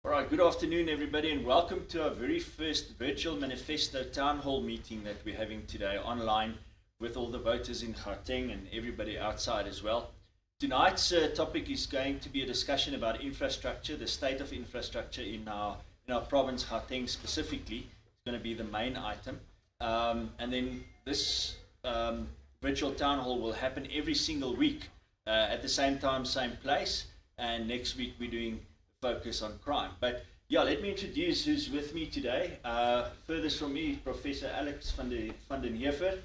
All right, good afternoon, everybody, and welcome to our very first virtual manifesto town hall meeting that we're having today online with all the voters in Gauteng and everybody outside as well. Tonight's topic is going to be a discussion about infrastructure, the state of infrastructure in our province, Gauteng specifically. It's going to be the main item. And then this virtual town hall will happen every single week at the same time, same place. And next week we're doing focus on crime. But yeah, let me introduce who's with me today. Furthest from me, Professor Alex van den Heever.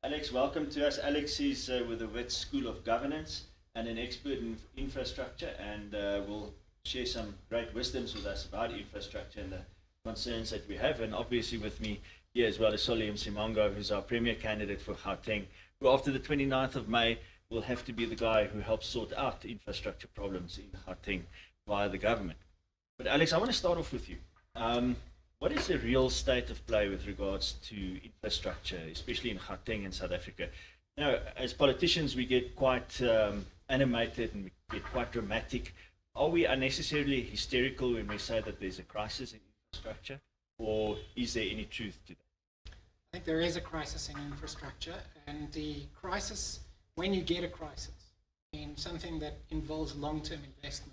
Alex, welcome to us. Alex is with the WITS School of Governance and an expert in infrastructure, and will share some great wisdoms with us about infrastructure and the concerns that we have. And obviously with me here as well is Msimanga, who's our Premier Candidate for Gauteng, who after the 29th of May will have to be the guy who helps sort out infrastructure problems in Gauteng via the government. But Alex, I want to start off with you. What is the real state of play with regards to infrastructure, especially in Gauteng and South Africa? Now, as politicians, we get quite animated and we get quite dramatic. Are we unnecessarily hysterical when we say that there's a crisis in infrastructure, or is there any truth to that? I think there is a crisis in infrastructure, and the crisis, when you get a crisis in something that involves long-term investment,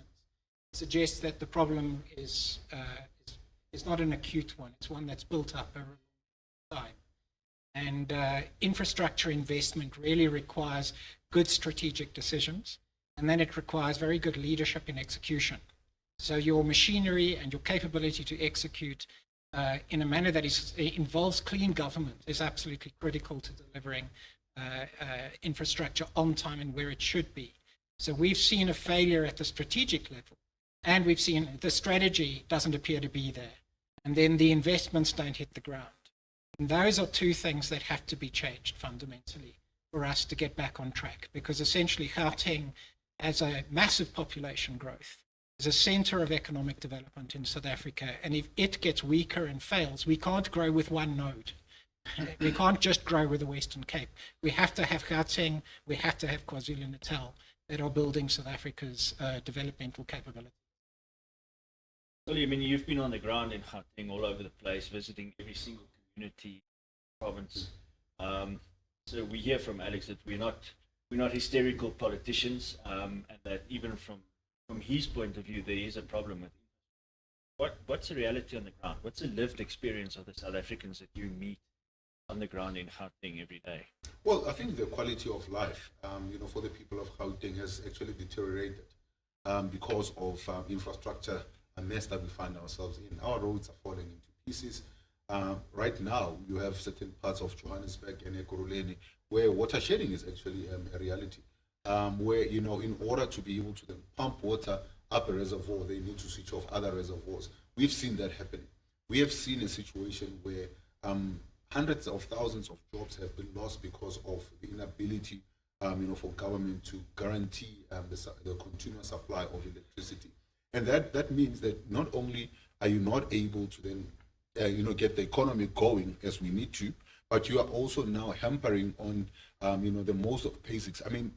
suggests that the problem is not an acute one. It's one that's built up over time. And infrastructure investment really requires good strategic decisions, and then it requires very good leadership in execution. So your machinery and your capability to execute in a manner that involves clean government is absolutely critical to delivering infrastructure on time and where it should be. So we've seen a failure at the strategic level, and we've seen the strategy doesn't appear to be there, and then the investments don't hit the ground. And those are two things that have to be changed fundamentally for us to get back on track, because essentially Gauteng has a massive population growth, is a center of economic development in South Africa, and if it gets weaker and fails, we can't grow with one node. We can't just grow with the Western Cape. We have to have Gauteng, we have to have KwaZulu-Natal that are building South Africa's developmental capability. Well, I mean, you've been on the ground in Gauteng all over the place, visiting every single community, province. So we hear from Alex that we're not hysterical politicians, and that even from his point of view, there is a problem with it. What's the reality on the ground? What's the lived experience of the South Africans that you meet on the ground in Gauteng every day? Well, I think the quality of life, for the people of Gauteng has actually deteriorated because of infrastructure, a mess that we find ourselves in. Our roads are falling into pieces. Right now, you have certain parts of Johannesburg and Ekurhuleni where water shedding is actually a reality. Where, in order to be able to then pump water up a reservoir, they need to switch off other reservoirs. We've seen that happening. We have seen a situation where hundreds of thousands of jobs have been lost because of the inability, for government to guarantee the continuous supply of electricity. And that means that not only are you not able to then, get the economy going as we need to, but you are also now hampering on, the most of basics. I mean,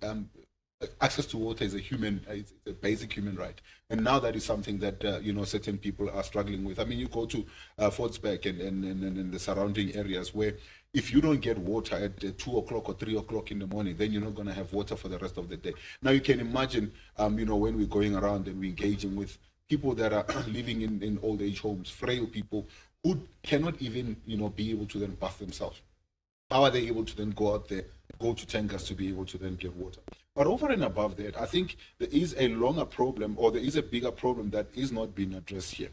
access to water is it's a basic human right. And now that is something that, certain people are struggling with. I mean, you go to Fortsburg and the surrounding areas where if you don't get water at 2 o'clock or 3 o'clock in the morning, then you're not going to have water for the rest of the day. Now you can imagine, when we're going around and we're engaging with people that are living in old age homes, frail people who cannot even, be able to then bath themselves. How are they able to then go out there, go to tankers to be able to then get water? But over and above that, I think there is a longer problem, or there is a bigger problem that is not being addressed here.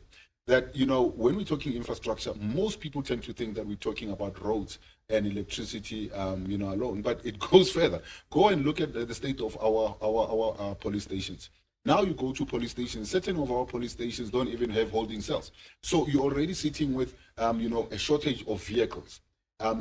That, when we're talking infrastructure, most people tend to think that we're talking about roads and electricity, alone. But it goes further. Go and look at the state of our police stations. Now you go to police stations, certain of our police stations don't even have holding cells. So you're already sitting with, a shortage of vehicles.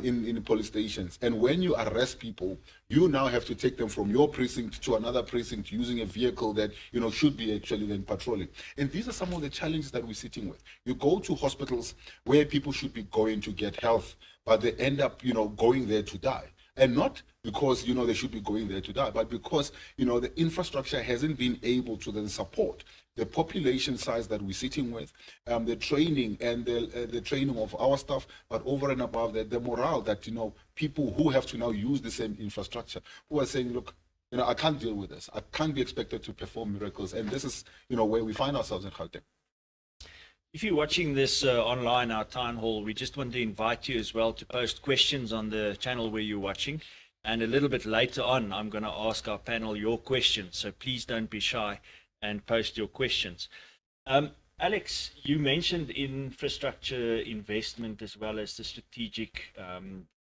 In police stations, and when you arrest people, you now have to take them from your precinct to another precinct using a vehicle that should be actually then patrolling. And these are some of the challenges that we're sitting with. You go to hospitals where people should be going to get health, but they end up going there to die. And not because, they should be going there to die, but because, the infrastructure hasn't been able to then support the population size that we're sitting with, the training and the training of our staff, but over and above that, the morale that, people who have to now use the same infrastructure, who are saying, look, I can't deal with this. I can't be expected to perform miracles. And this is, where we find ourselves in Gauteng. If you're watching this online, our town hall, we just want to invite you as well to post questions on the channel where you're watching. And a little bit later on, I'm going to ask our panel your questions. So please don't be shy and post your questions. Alex, you mentioned infrastructure investment as well as the strategic,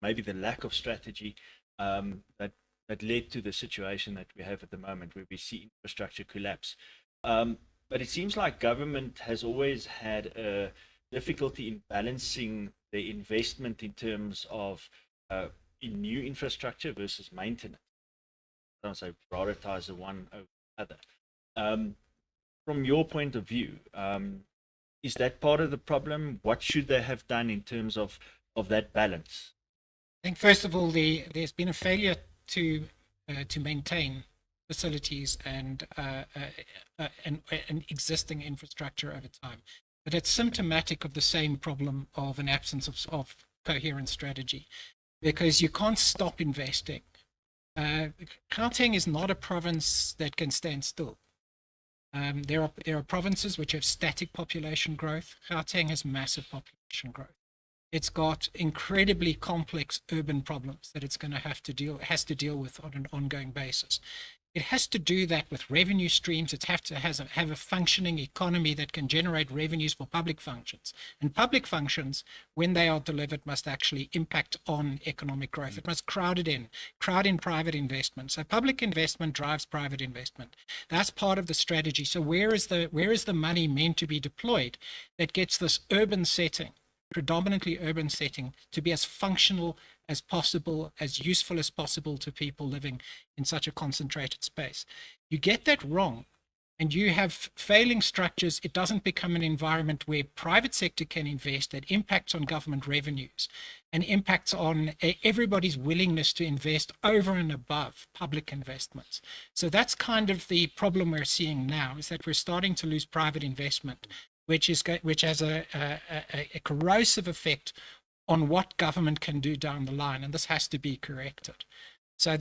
maybe the lack of strategy that led to the situation that we have at the moment where we see infrastructure collapse. But it seems like government has always had a difficulty in balancing the investment in terms of in new infrastructure versus maintenance. I don't say prioritize the one over the other. From your point of view, is that part of the problem? What should they have done in terms of that balance? I think first of all, there's been a failure to maintain facilities and existing infrastructure over time. But it's symptomatic of the same problem of an absence of coherent strategy, because you can't stop investing. Gauteng is not a province that can stand still. There are provinces which have static population growth. Gauteng has massive population growth. It's got incredibly complex urban problems that it's going to has to deal with on an ongoing basis. It has to do that with revenue streams. It has to have a functioning economy that can generate revenues for public functions. And public functions, when they are delivered, must actually impact on economic growth. It must crowd in private investment. So public investment drives private investment. That's part of the strategy. So where is the money meant to be deployed that gets this urban setting, predominantly urban setting, to be as functional as possible, as useful as possible to people living in such a concentrated space? You get that wrong, and you have failing structures. It doesn't become an environment where private sector can invest that impacts on government revenues and impacts on everybody's willingness to invest over and above public investments. So that's kind of the problem we're seeing now, is that we're starting to lose private investment, which has a corrosive effect on what government can do down the line, and this has to be corrected. So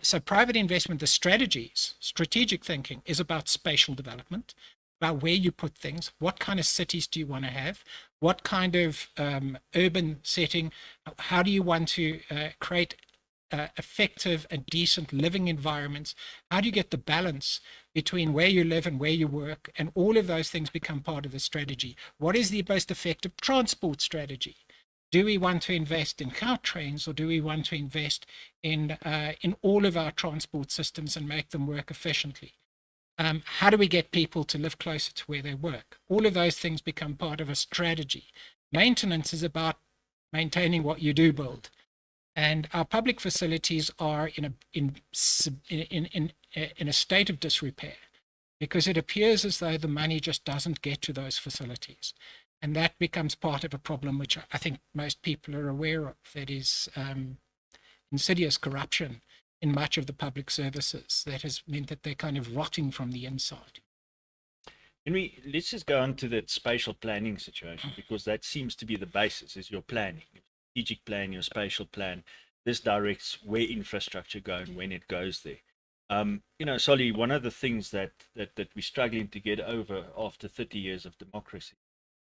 so private investment, the strategic thinking is about spatial development, about where you put things, what kind of cities do you want to have, what kind of urban setting, how do you want to create effective and decent living environments, how do you get the balance between where you live and where you work, and all of those things become part of the strategy. What is the most effective transport strategy? Do we want to invest in Gautrains, or do we want to invest in all of our transport systems and make them work efficiently? How do we get people to live closer to where they work? All of those things become part of a strategy. Maintenance is about maintaining what you do build, and our public facilities are in a state of disrepair, because it appears as though the money just doesn't get to those facilities. And that becomes part of a problem which I think most people are aware of, that is insidious corruption in much of the public services that has meant that they're kind of rotting from the inside. Let's just go on to that spatial planning situation, because that seems to be the basis, is your planning, your strategic plan, your spatial plan. This directs where infrastructure goes and when it goes there. Solly, one of the things that we're struggling to get over after 30 years of democracy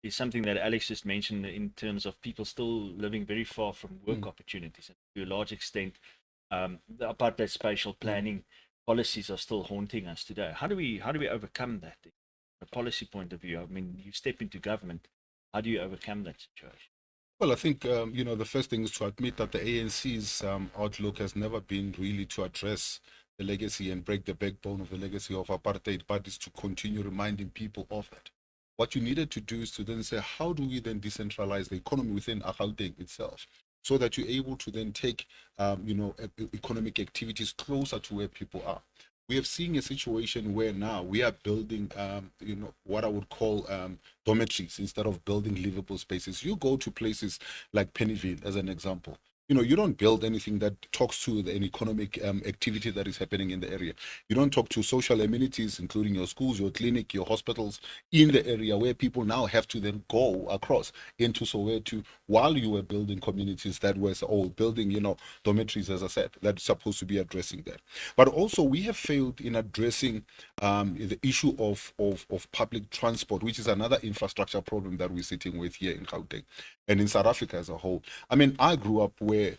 is something that Alex just mentioned, in terms of people still living very far from work opportunities. And to a large extent, the apartheid spatial planning policies are still haunting us today. How do we overcome that? From a policy point of view, I mean, you step into government, how do you overcome that situation? Well, I think, the first thing is to admit that the ANC's outlook has never been really to address the legacy and break the backbone of the legacy of apartheid, but is to continue reminding people of it. What you needed to do is to then say, how do we then decentralize the economy within Gauteng itself, so that you're able to then take, economic activities closer to where people are. We have seen a situation where now we are building, what I would call dormitories instead of building livable spaces. You go to places like Pennyville, as an example. you don't build anything that talks to an economic activity that is happening in the area. You don't talk to social amenities, including your schools, your clinic, your hospitals in the area where people now have to then go across into Soweto while you were building communities that was all building, dormitories, as I said, that's supposed to be addressing that. But also we have failed in addressing the issue of public transport, which is another infrastructure problem that we're sitting with here in Gauteng and in South Africa as a whole. I mean, I grew up where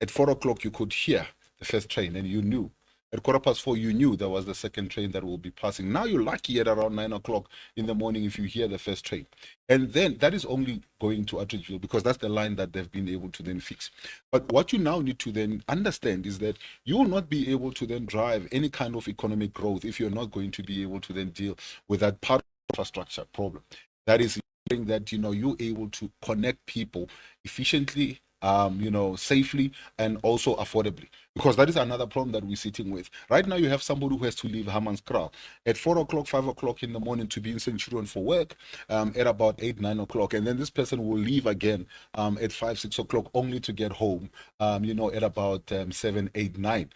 at 4 o'clock you could hear the first train and you knew. At 4:15 you knew there was the second train that will be passing. Now you're lucky at around 9 o'clock in the morning if you hear the first train. And then that is only going to Atteridgeville because that's the line that they've been able to then fix. But what you now need to then understand is that you will not be able to then drive any kind of economic growth if you're not going to be able to then deal with that part of infrastructure problem. That is that you're able to connect people efficiently, safely and also affordably, because that is another problem that we're sitting with. Right now you have somebody who has to leave Hammanskraal at 4 o'clock, 5 o'clock in the morning to be in Centurion for work at about 8, 9 o'clock, and then this person will leave again at 5, 6 o'clock only to get home at about 7, 8, 9.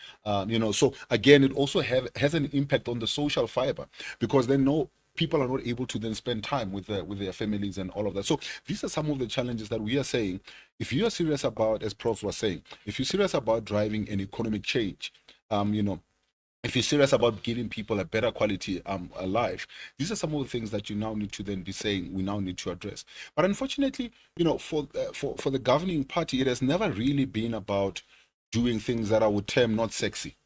So again, it also has an impact on the social fiber, because they know people are not able to then spend time with their families and all of that. So these are some of the challenges that we are saying. If you are serious about, as Prof was saying, if you're serious about driving an economic change, if you're serious about giving people a better quality life, these are some of the things that you now need to then be saying we now need to address. But unfortunately, for the governing party, it has never really been about doing things that I would term not sexy.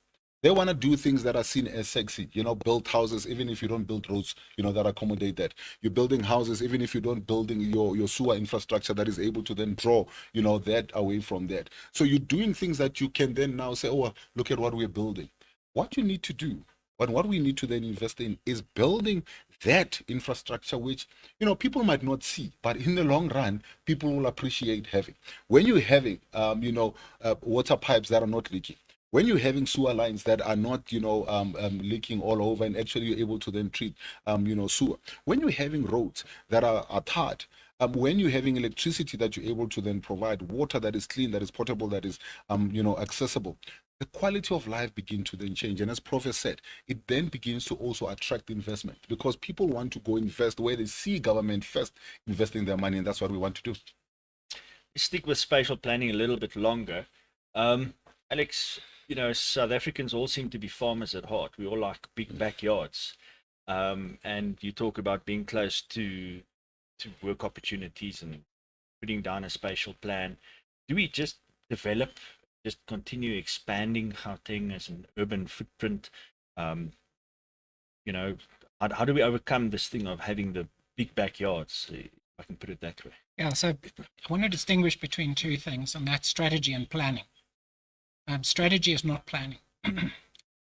They want to do things that are seen as sexy, build houses, even if you don't build roads, that accommodate that. You're building houses, even if you don't building your sewer infrastructure that is able to then draw, that away from that. So you're doing things that you can then now say, oh, look at what we're building. What you need to do, but what we need to then invest in is building that infrastructure, which, people might not see, but in the long run, people will appreciate having. When you're having, water pipes that are not leaking, when you're having sewer lines that are not, leaking all over, and actually you're able to then treat, sewer. When you're having roads that are tarred, when you're having electricity that you're able to then provide, water that is clean, that is potable, that is, accessible, the quality of life begins to then change. And as Prof said, it then begins to also attract investment, because people want to go invest where they see government first investing their money, and that's what we want to do. Stick with spatial planning a little bit longer. Alex, South Africans all seem to be farmers at heart. We all like big backyards. And you talk about being close to work opportunities and putting down a spatial plan. Do we just continue expanding Gauteng as an urban footprint? How do we overcome this thing of having the big backyards, if I can put it that way? Yeah, so I want to distinguish between two things, and that's strategy and planning. Strategy is not planning.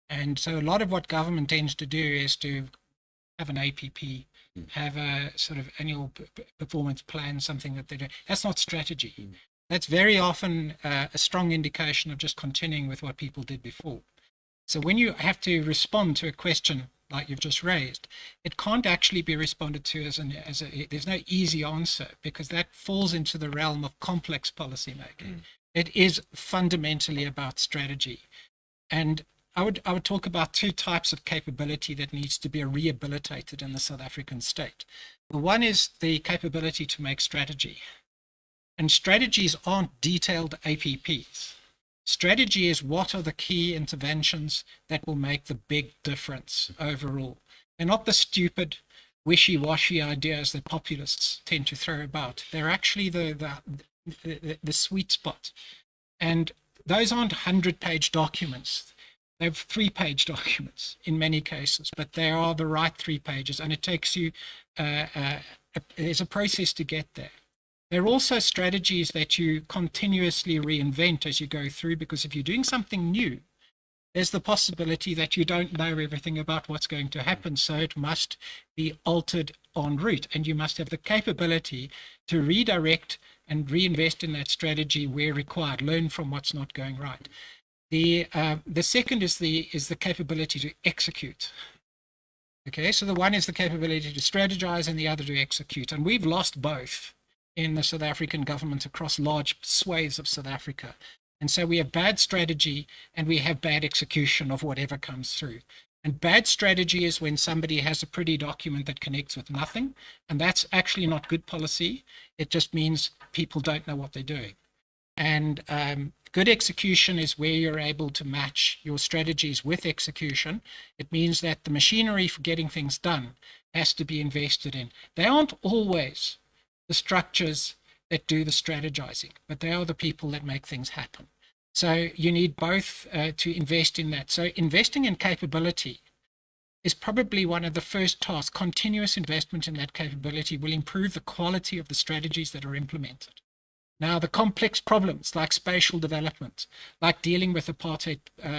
And so a lot of what government tends to do is to have an APP, have a sort of annual performance plan, something that they do. That's not strategy. That's very often a strong indication of just continuing with what people did before. So when you have to respond to a question like you've just raised, it can't actually be responded to there's no easy answer, because that falls into the realm of complex policy making. It is fundamentally about strategy. And I would talk about two types of capability that needs to be rehabilitated in the South African state. The one is the capability to make strategy. And strategies aren't detailed APPs. Strategy is what are the key interventions that will make the big difference overall. They're not the stupid, wishy-washy ideas that populists tend to throw about. They're actually the sweet spot. And those aren't 100-page documents. They're 3-page documents in many cases, but they are the right 3 pages, and it takes you, there's a process to get there. There are also strategies that you continuously reinvent as you go through, because if you're doing something new, there's the possibility that you don't know everything about what's going to happen, so it must be altered en route, and you must have the capability to redirect and reinvest in that strategy where required, learn from what's not going right. The second is the capability to execute. Okay, so the one is the capability to strategize and the other to execute, and we've lost both in the South African government across large swathes of South Africa. And so we have bad strategy and we have bad execution of whatever comes through. And bad strategy is when somebody has a pretty document that connects with nothing. And that's actually not good policy. It just means people don't know what they're doing. And good execution is where you're able to match your strategies with execution. It means that the machinery for getting things done has to be invested in. They aren't always the structures that do the strategizing, but they are the people that make things happen. So you need both to invest in that. So investing in capability is probably one of the first tasks. Continuous investment in that capability will improve the quality of the strategies that are implemented. Now, the complex problems like spatial development, like dealing with apartheid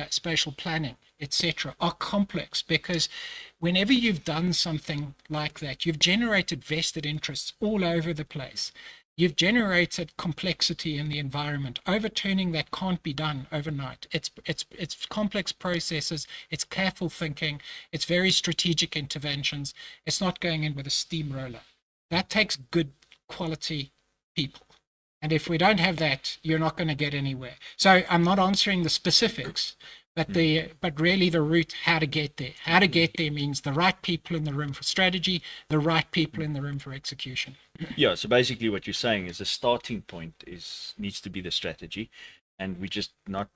spatial planning, etc., are complex because whenever you've done something like that, you've generated vested interests all over the place. You've generated complexity in the environment. Overturning that can't be done overnight. It's complex processes. It's careful thinking. It's very strategic interventions. It's not going in with a steamroller. That takes good quality people. And if we don't have that, you're not going to get anywhere. So I'm not answering the specifics, but really the route, how to get there. How to get there means the right people in the room for strategy, the right people in the room for execution. Yeah, so basically what you're saying is the starting point needs to be the strategy, and we're just not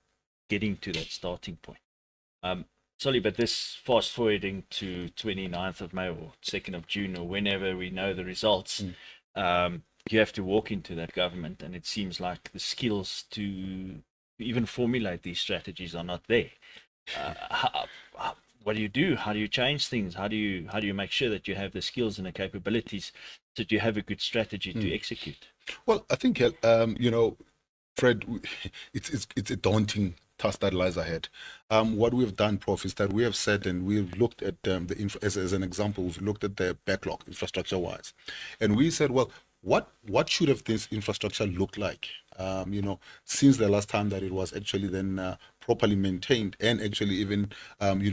getting to that starting point. Sorry, but this fast forwarding to 29th of May or 2nd of June or whenever we know the results, you have to walk into that government, and it seems like the skills to even formulate these strategies are not there. What do you do? How do you change things? How do you make sure that you have the skills and the capabilities so that you have a good strategy to execute? Well, I think Fred, it's a daunting task that lies ahead. What we've done, Prof, is that we have said, and we've looked at as an example, we've looked at the backlog infrastructure-wise, and we said, well, what should have this infrastructure looked like, since the last time that it was actually then properly maintained, and actually even,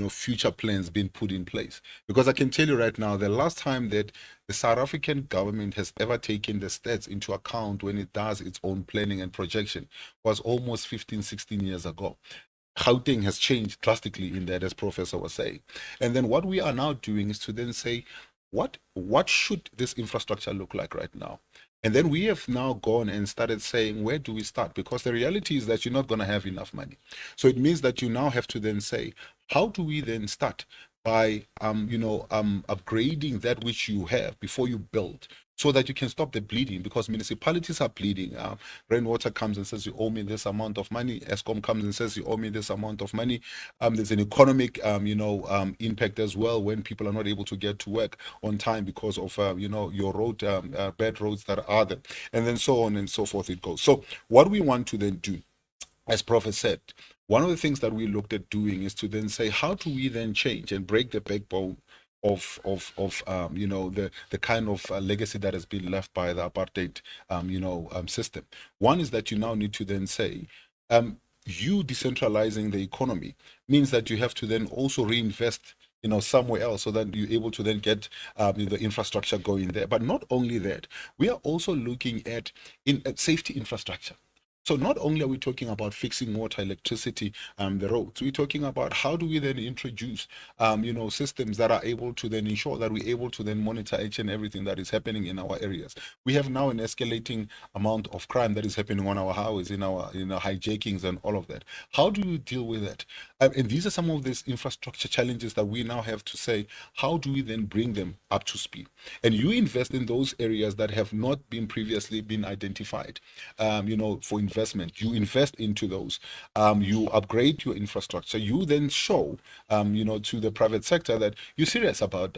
future plans being put in place. Because I can tell you right now, the last time that the South African government has ever taken the stats into account when it does its own planning and projection was almost 15, 16 years ago. Gauteng has changed drastically in that, as Professor was saying. And then what we are now doing is to then say, what should this infrastructure look like right now? And then we have now gone and started saying, where do we start? Because the reality is that you're not going to have enough money. So it means that you now have to then say, how do we then start by, upgrading that which you have before you build, so that you can stop the bleeding, because municipalities are bleeding. Rainwater comes and says, you owe me this amount of money. Eskom comes and says, you owe me this amount of money. There's an economic, impact as well when people are not able to get to work on time because of, your road, bad roads that are there. And then so on and so forth it goes. So what we want to then do, as Prof said, one of the things that we looked at doing is to then say, how do we then change and break the backbone of the kind of legacy that has been left by the apartheid system. One is that you now need to then say, you decentralizing the economy means that you have to then also reinvest somewhere else, so that you're able to then get the infrastructure going there. But not only that, we are also looking at safety infrastructure. So not only are we talking about fixing water, electricity, the roads, we're talking about how do we then introduce, systems that are able to then ensure that we're able to then monitor each and everything that is happening in our areas. We have now an escalating amount of crime that is happening on our highways, in our hijackings and all of that. How do you deal with that? And these are some of these infrastructure challenges that we now have to say, how do we then bring them up to speed? And you invest in those areas that have not been previously been identified, for investment. You invest into those. You upgrade your infrastructure. You then show, to the private sector that you're serious about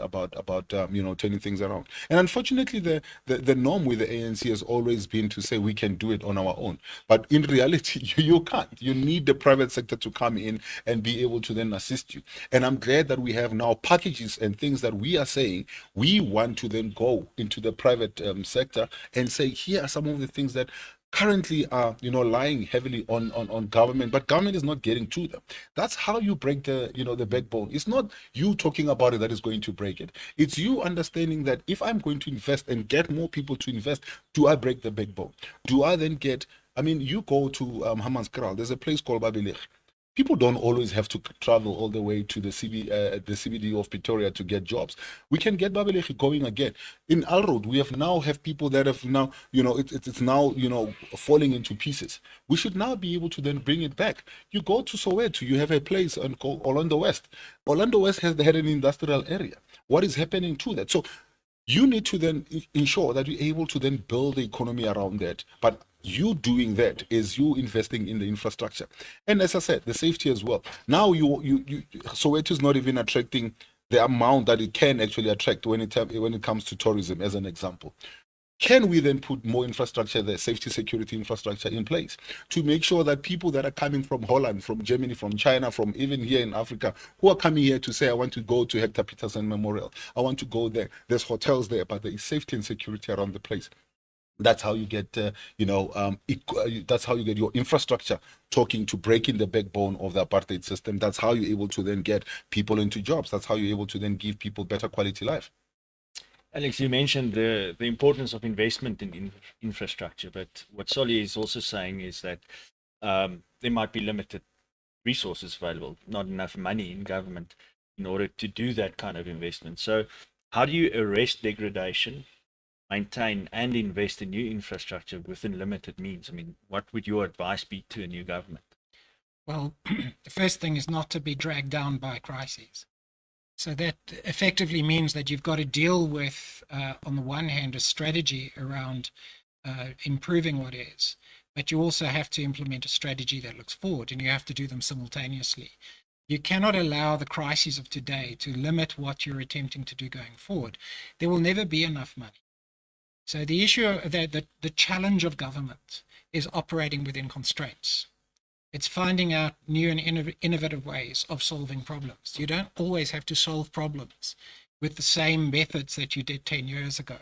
turning things around. And unfortunately, the norm with the ANC has always been to say we can do it on our own. But in reality, you can't. You need the private sector to come in and be able to then assist you. And I'm glad that we have now packages and things that we are saying we want to then go into the private sector and say, here are some of the things that currently are, lying heavily on government, but government is not getting to them. That's how you break the backbone. It's not you talking about it that is going to break it. It's you understanding that if I'm going to invest and get more people to invest, do I break the backbone? Do I then get, you go to Hammanskraal, there's a place called Babelech. People don't always have to travel all the way to the CBD of Pretoria to get jobs. We can get Babelegi going again. In Alroad, we have people that have now, it's now, falling into pieces. We should now be able to then bring it back. You go to Soweto, you have a place called Orlando West. Orlando West had an industrial area. What is happening to that? So you need to then ensure that you're able to then build the economy around that. But you doing that is you investing in the infrastructure. And as I said, the safety as well. Now Soweto is not even attracting the amount that it can actually attract when it comes to tourism, as an example. Can we then put more infrastructure there, safety, security infrastructure in place to make sure that people that are coming from Holland, from Germany, from China, from even here in Africa, who are coming here to say, I want to go to Hector Peterson Memorial, I want to go there. There's hotels there, but there is safety and security around the place. That's how you get, that's how you get your infrastructure talking to breaking the backbone of the apartheid system. That's how you're able to then get people into jobs. That's how you're able to then give people better quality life. Alex, you mentioned the importance of investment in infrastructure, but what Solly is also saying is that there might be limited resources available, not enough money in government in order to do that kind of investment. So how do you arrest degradation, maintain and invest in new infrastructure within limited means? What would your advice be to a new government? Well, the first thing is not to be dragged down by crises. So that effectively means that you've got to deal with, on the one hand, a strategy around improving what is, but you also have to implement a strategy that looks forward, and you have to do them simultaneously. You cannot allow the crises of today to limit what you're attempting to do going forward. There will never be enough money. So the issue, the challenge of government is operating within constraints. It's finding out new and innovative ways of solving problems. You don't always have to solve problems with the same methods that you did 10 years ago.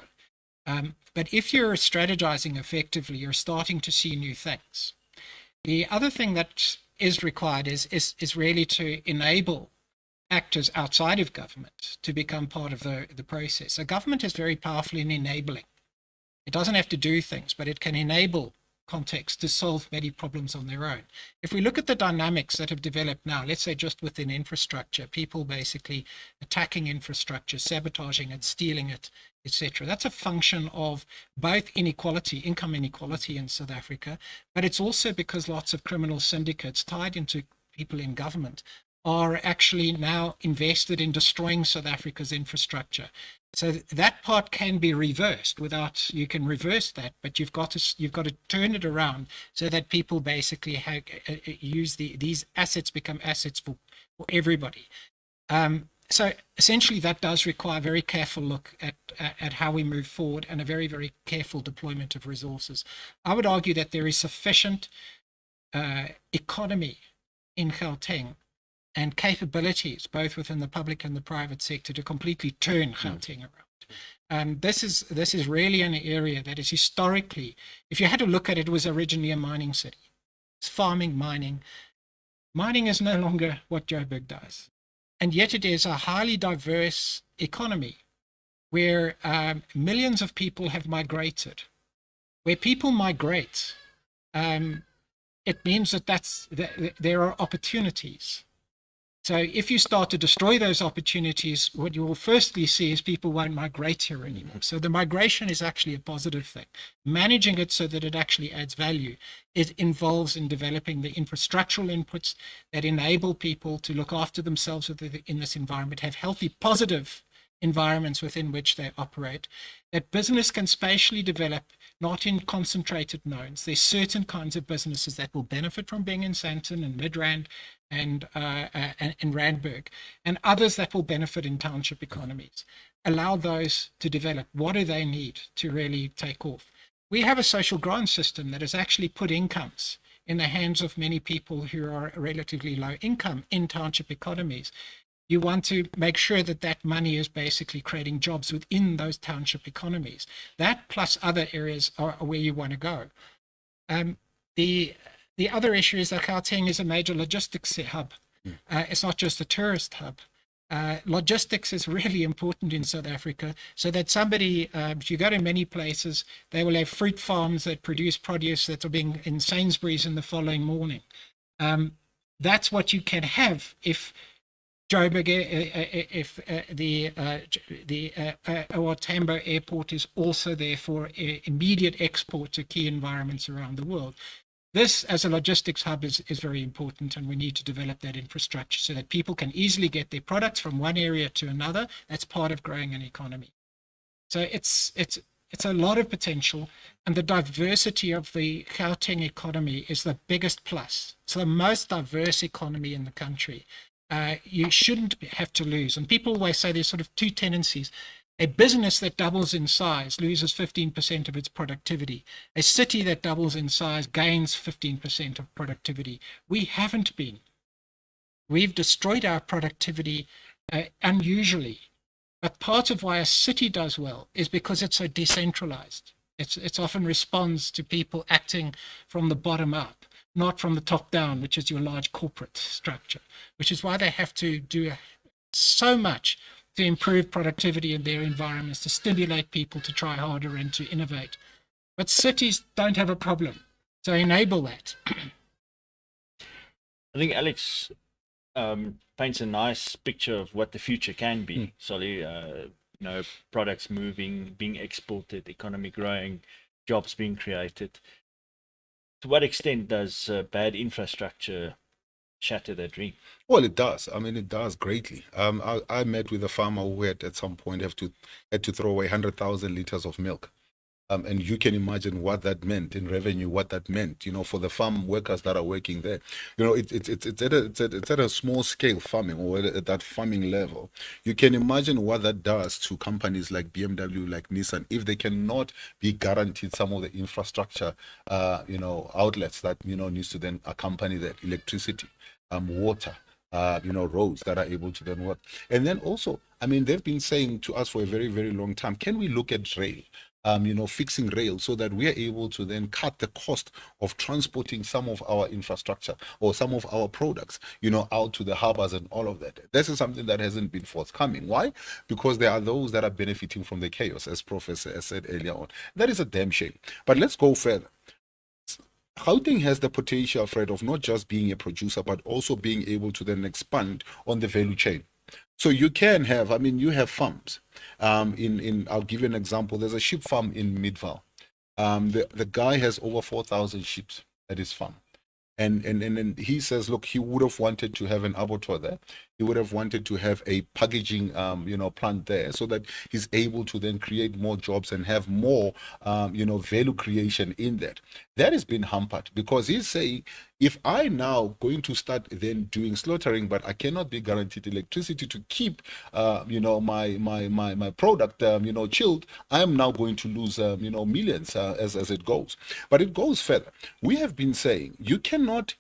But if you're strategizing effectively, you're starting to see new things. The other thing that is required is really to enable actors outside of government to become part of the process. So government is very powerful in enabling. It doesn't have to do things, but it can enable context to solve many problems on their own. If we look at the dynamics that have developed now, let's say just within infrastructure, people basically attacking infrastructure, sabotaging it, stealing it, etc. That's a function of both inequality, income inequality in South Africa, but it's also because lots of criminal syndicates tied into people in government are actually now invested in destroying South Africa's infrastructure. So that part can be reversed you can reverse that, but you've got to turn it around so that people basically use these assets, become assets for everybody. So essentially that does require a very careful look at how we move forward and a very, very careful deployment of resources. I would argue that there is sufficient economy in Gauteng and capabilities, both within the public and the private sector, to completely turn Gauteng around. This is really an area that is historically, if you had to look at it, was originally a mining city. It's farming, mining. Mining is no longer what Joburg does. And yet it is a highly diverse economy where millions of people have migrated. Where people migrate, it means that there are opportunities. So if you start to destroy those opportunities, what you will firstly see is people won't migrate here anymore. So the migration is actually a positive thing. Managing it so that it actually adds value, it involves in developing the infrastructural inputs that enable people to look after themselves in this environment, have healthy, positive environments within which they operate, that business can spatially develop, not in concentrated nodes. There's certain kinds of businesses that will benefit from being in Sandton and Midrand and in Randburg, and others that will benefit in township economies. Allow those to develop. What do they need to really take off? We have a social grant system that has actually put incomes in the hands of many people who are relatively low income in township economies. You want to make sure that that money is basically creating jobs within those township economies. That plus other areas are where you want to go. The other issue is that Gauteng is a major logistics hub. It's not just a tourist hub. Logistics is really important in South Africa, so that somebody, if you go to many places, they will have fruit farms that produce produce that are being in Sainsbury's in the following morning. That's what you can have if Joburg, if the Tambo airport is also there for immediate export to key environments around the world. This, as a logistics hub, is very important, and we need to develop that infrastructure so that people can easily get their products from one area to another. That's part of growing an economy. So it's a lot of potential, and the diversity of the Gauteng economy is the biggest plus. It's the most diverse economy in the country. You shouldn't have to lose. And people always say there's sort of two tendencies. A business that doubles in size loses 15% of its productivity. A city that doubles in size gains 15% of productivity. We haven't been. We've destroyed our productivity unusually. But part of why a city does well is because it's so decentralized. It often responds to people acting from the bottom up, not from the top down, which is your large corporate structure, which is why they have to do so much to improve productivity in their environments, to stimulate people to try harder and to innovate. But cities don't have a problem, so enable that. I think Alex paints a nice picture of what the future can be. Solly, products moving, being exported, economy growing, jobs being created. To what extent does bad infrastructure shatter their dream? Well, it does. I mean, it does greatly. I met with a farmer who had at some point had to throw away 100,000 liters of milk. And you can imagine what that meant in revenue, what that meant, for the farm workers that are working there. It's at a small scale farming, or at that farming level. You can imagine what that does to companies like BMW, like Nissan, if they cannot be guaranteed some of the infrastructure, outlets that, needs to then accompany that: electricity, water, roads that are able to then work. And then also, I mean, they've been saying to us for a very, very long time, can we look at rail? Fixing rail so that we are able to then cut the cost of transporting some of our infrastructure or some of our products, out to the harbors and all of that. This is something that hasn't been forthcoming. Why? Because there are those that are benefiting from the chaos, as Professor said earlier on. That is a damn shame. But let's go further. Gauteng has the potential, Fred, of not just being a producer, but also being able to then expand on the value chain. So you can have, you have farms. I'll give you an example. There's a sheep farm in Midvaal. The guy has over 4,000 sheep at his farm. And he says, look, he would have wanted to have an abattoir there. He would have wanted to have a packaging, plant there, so that he's able to then create more jobs and have more, value creation in that. That has been hampered because he's saying, if I now going to start then doing slaughtering, but I cannot be guaranteed electricity to keep, my product, chilled, I am now going to lose, millions as it goes. But it goes further. We have been saying you cannot,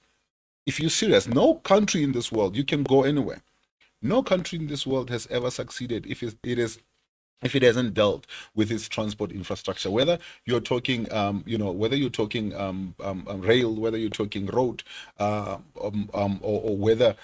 if you're serious, no country in this world, you can go anywhere. No country in this world has ever succeeded if it hasn't dealt with its transport infrastructure, whether you're talking, whether you're talking rail, whether you're talking road, or whether,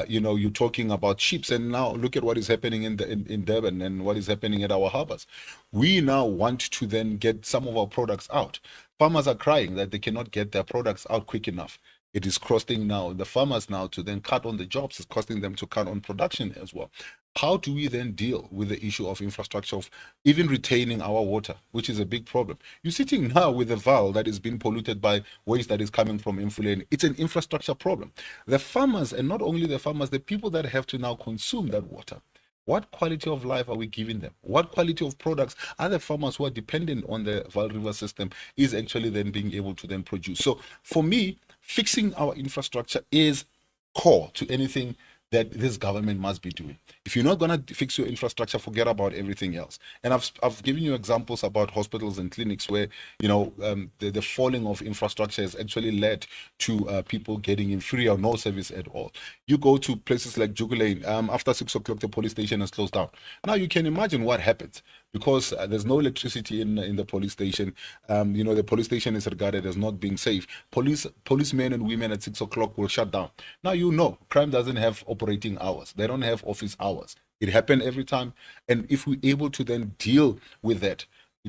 you're talking about ships. And now look at what is happening in Durban and what is happening at our harbors. We now want to then get some of our products out. Farmers are crying that they cannot get their products out quick enough. It is costing now the farmers now to then cut on the jobs. It's costing them to cut on production as well. How do we then deal with the issue of infrastructure, of even retaining our water, which is a big problem? You're sitting now with a Vaal that is being polluted by waste that is coming from Mfuleni. It's an infrastructure problem. The farmers, and not only the farmers, the people that have to now consume that water, what quality of life are we giving them? What quality of products are the farmers who are dependent on the Vaal River system is actually then being able to then produce? So for me, fixing our infrastructure is core to anything that this government must be doing. If you're not going to fix your infrastructure, forget about everything else. And I've given you examples about hospitals and clinics where, the falling of infrastructure has actually led to people getting inferior or no service at all. You go to places like Jugu Lane, after 6 o'clock, the police station is closed down. Now you can imagine what happens. because there's no electricity in the police station. The police station is regarded as not being safe. Policemen and women at 6 o'clock will shut down. Now, crime doesn't have operating hours. They don't have office hours. It happens every time. And if we're able to then deal with that,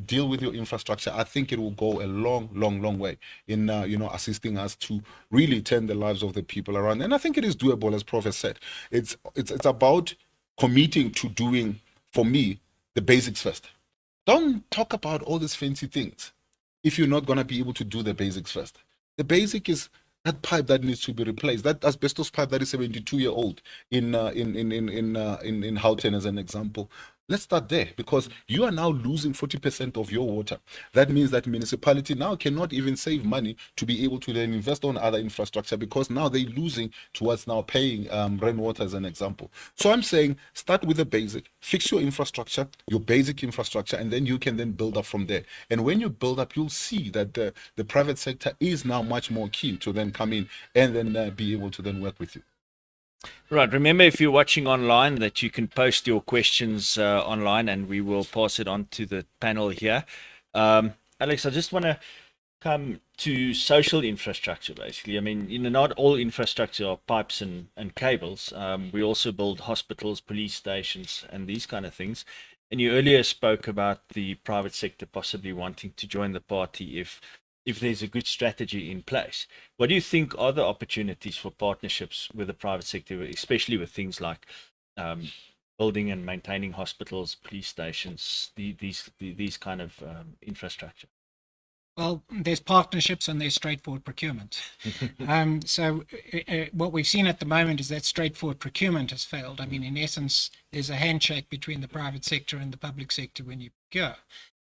deal with your infrastructure, I think it will go a long way in assisting us to really turn the lives of the people around. And I think it is doable, as Prof has said. It's about committing to doing, for me, the basics first. Don't talk about all these fancy things if you're not going to be able to do the basics first. The basic is that pipe that needs to be replaced, that asbestos pipe that is 72-year-old in Gauteng, as an example. Let's start there, because you are now losing 40% of your water. That means that municipality now cannot even save money to be able to then invest on other infrastructure, because now they're losing towards now paying rainwater, as an example. So I'm saying start with the basic, fix your infrastructure, your basic infrastructure, and then you can then build up from there. And when you build up, you'll see that the private sector is now much more keen to then come in and then be able to then work with you. Right. Remember, if you're watching online, that you can post your questions online, and we will pass it on to the panel here. Alex, I just want to come to social infrastructure, basically. I mean, not all infrastructure are pipes and cables. We also build hospitals, police stations, and these kind of things. And you earlier spoke about the private sector possibly wanting to join the party if there's a good strategy in place. What do you think are the opportunities for partnerships with the private sector, especially with things like building and maintaining hospitals, police stations, these kind of infrastructure? Well, there's partnerships and there's straightforward procurement. So what we've seen at the moment is that straightforward procurement has failed. I mean, in essence, there's a handshake between the private sector and the public sector when you procure.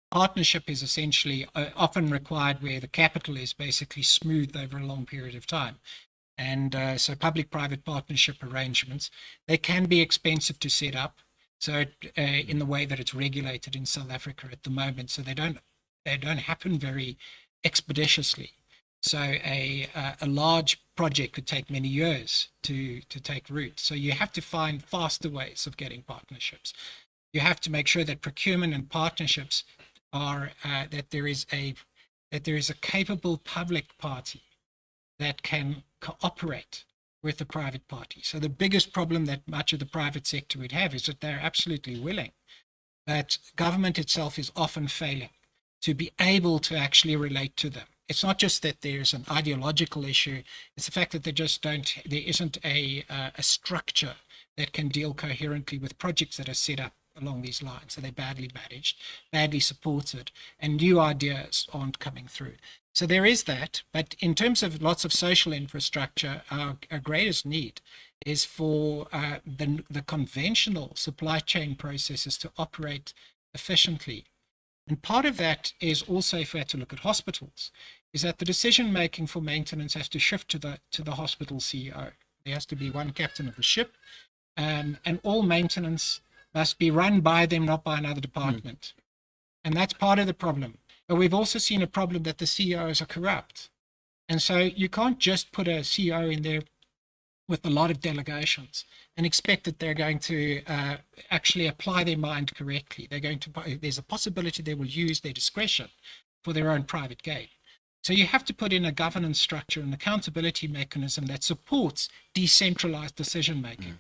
Partnership is essentially often required where the capital is basically smoothed over a long period of time. And so public-private partnership arrangements, they can be expensive to set up. So in the way that it's regulated in South Africa at the moment, so they don't happen very expeditiously. So a large project could take many years to take root. So you have to find faster ways of getting partnerships. You have to make sure that procurement and partnerships are that there is a capable public party that can cooperate with the private party. So the biggest problem that much of the private sector would have is that they're absolutely willing, but government itself is often failing to be able to actually relate to them. It's not just that there's an ideological issue, it's the fact that there isn't a structure that can deal coherently with projects that are set up along these lines. So they're badly managed, badly supported, and new ideas aren't coming through. So there is that, but in terms of lots of social infrastructure, our greatest need is for the conventional supply chain processes to operate efficiently. And part of that is also, if we had to look at hospitals, is that the decision making for maintenance has to shift to the hospital CEO. There has to be one captain of the ship, and all maintenance must be run by them, not by another department. And that's part of the problem. But we've also seen a problem that the CEOs are corrupt. And so you can't just put a CEO in there with a lot of delegations and expect that they're going to actually apply their mind correctly. There's a possibility they will use their discretion for their own private gain. So you have to put in a governance structure and accountability mechanism that supports decentralized decision making.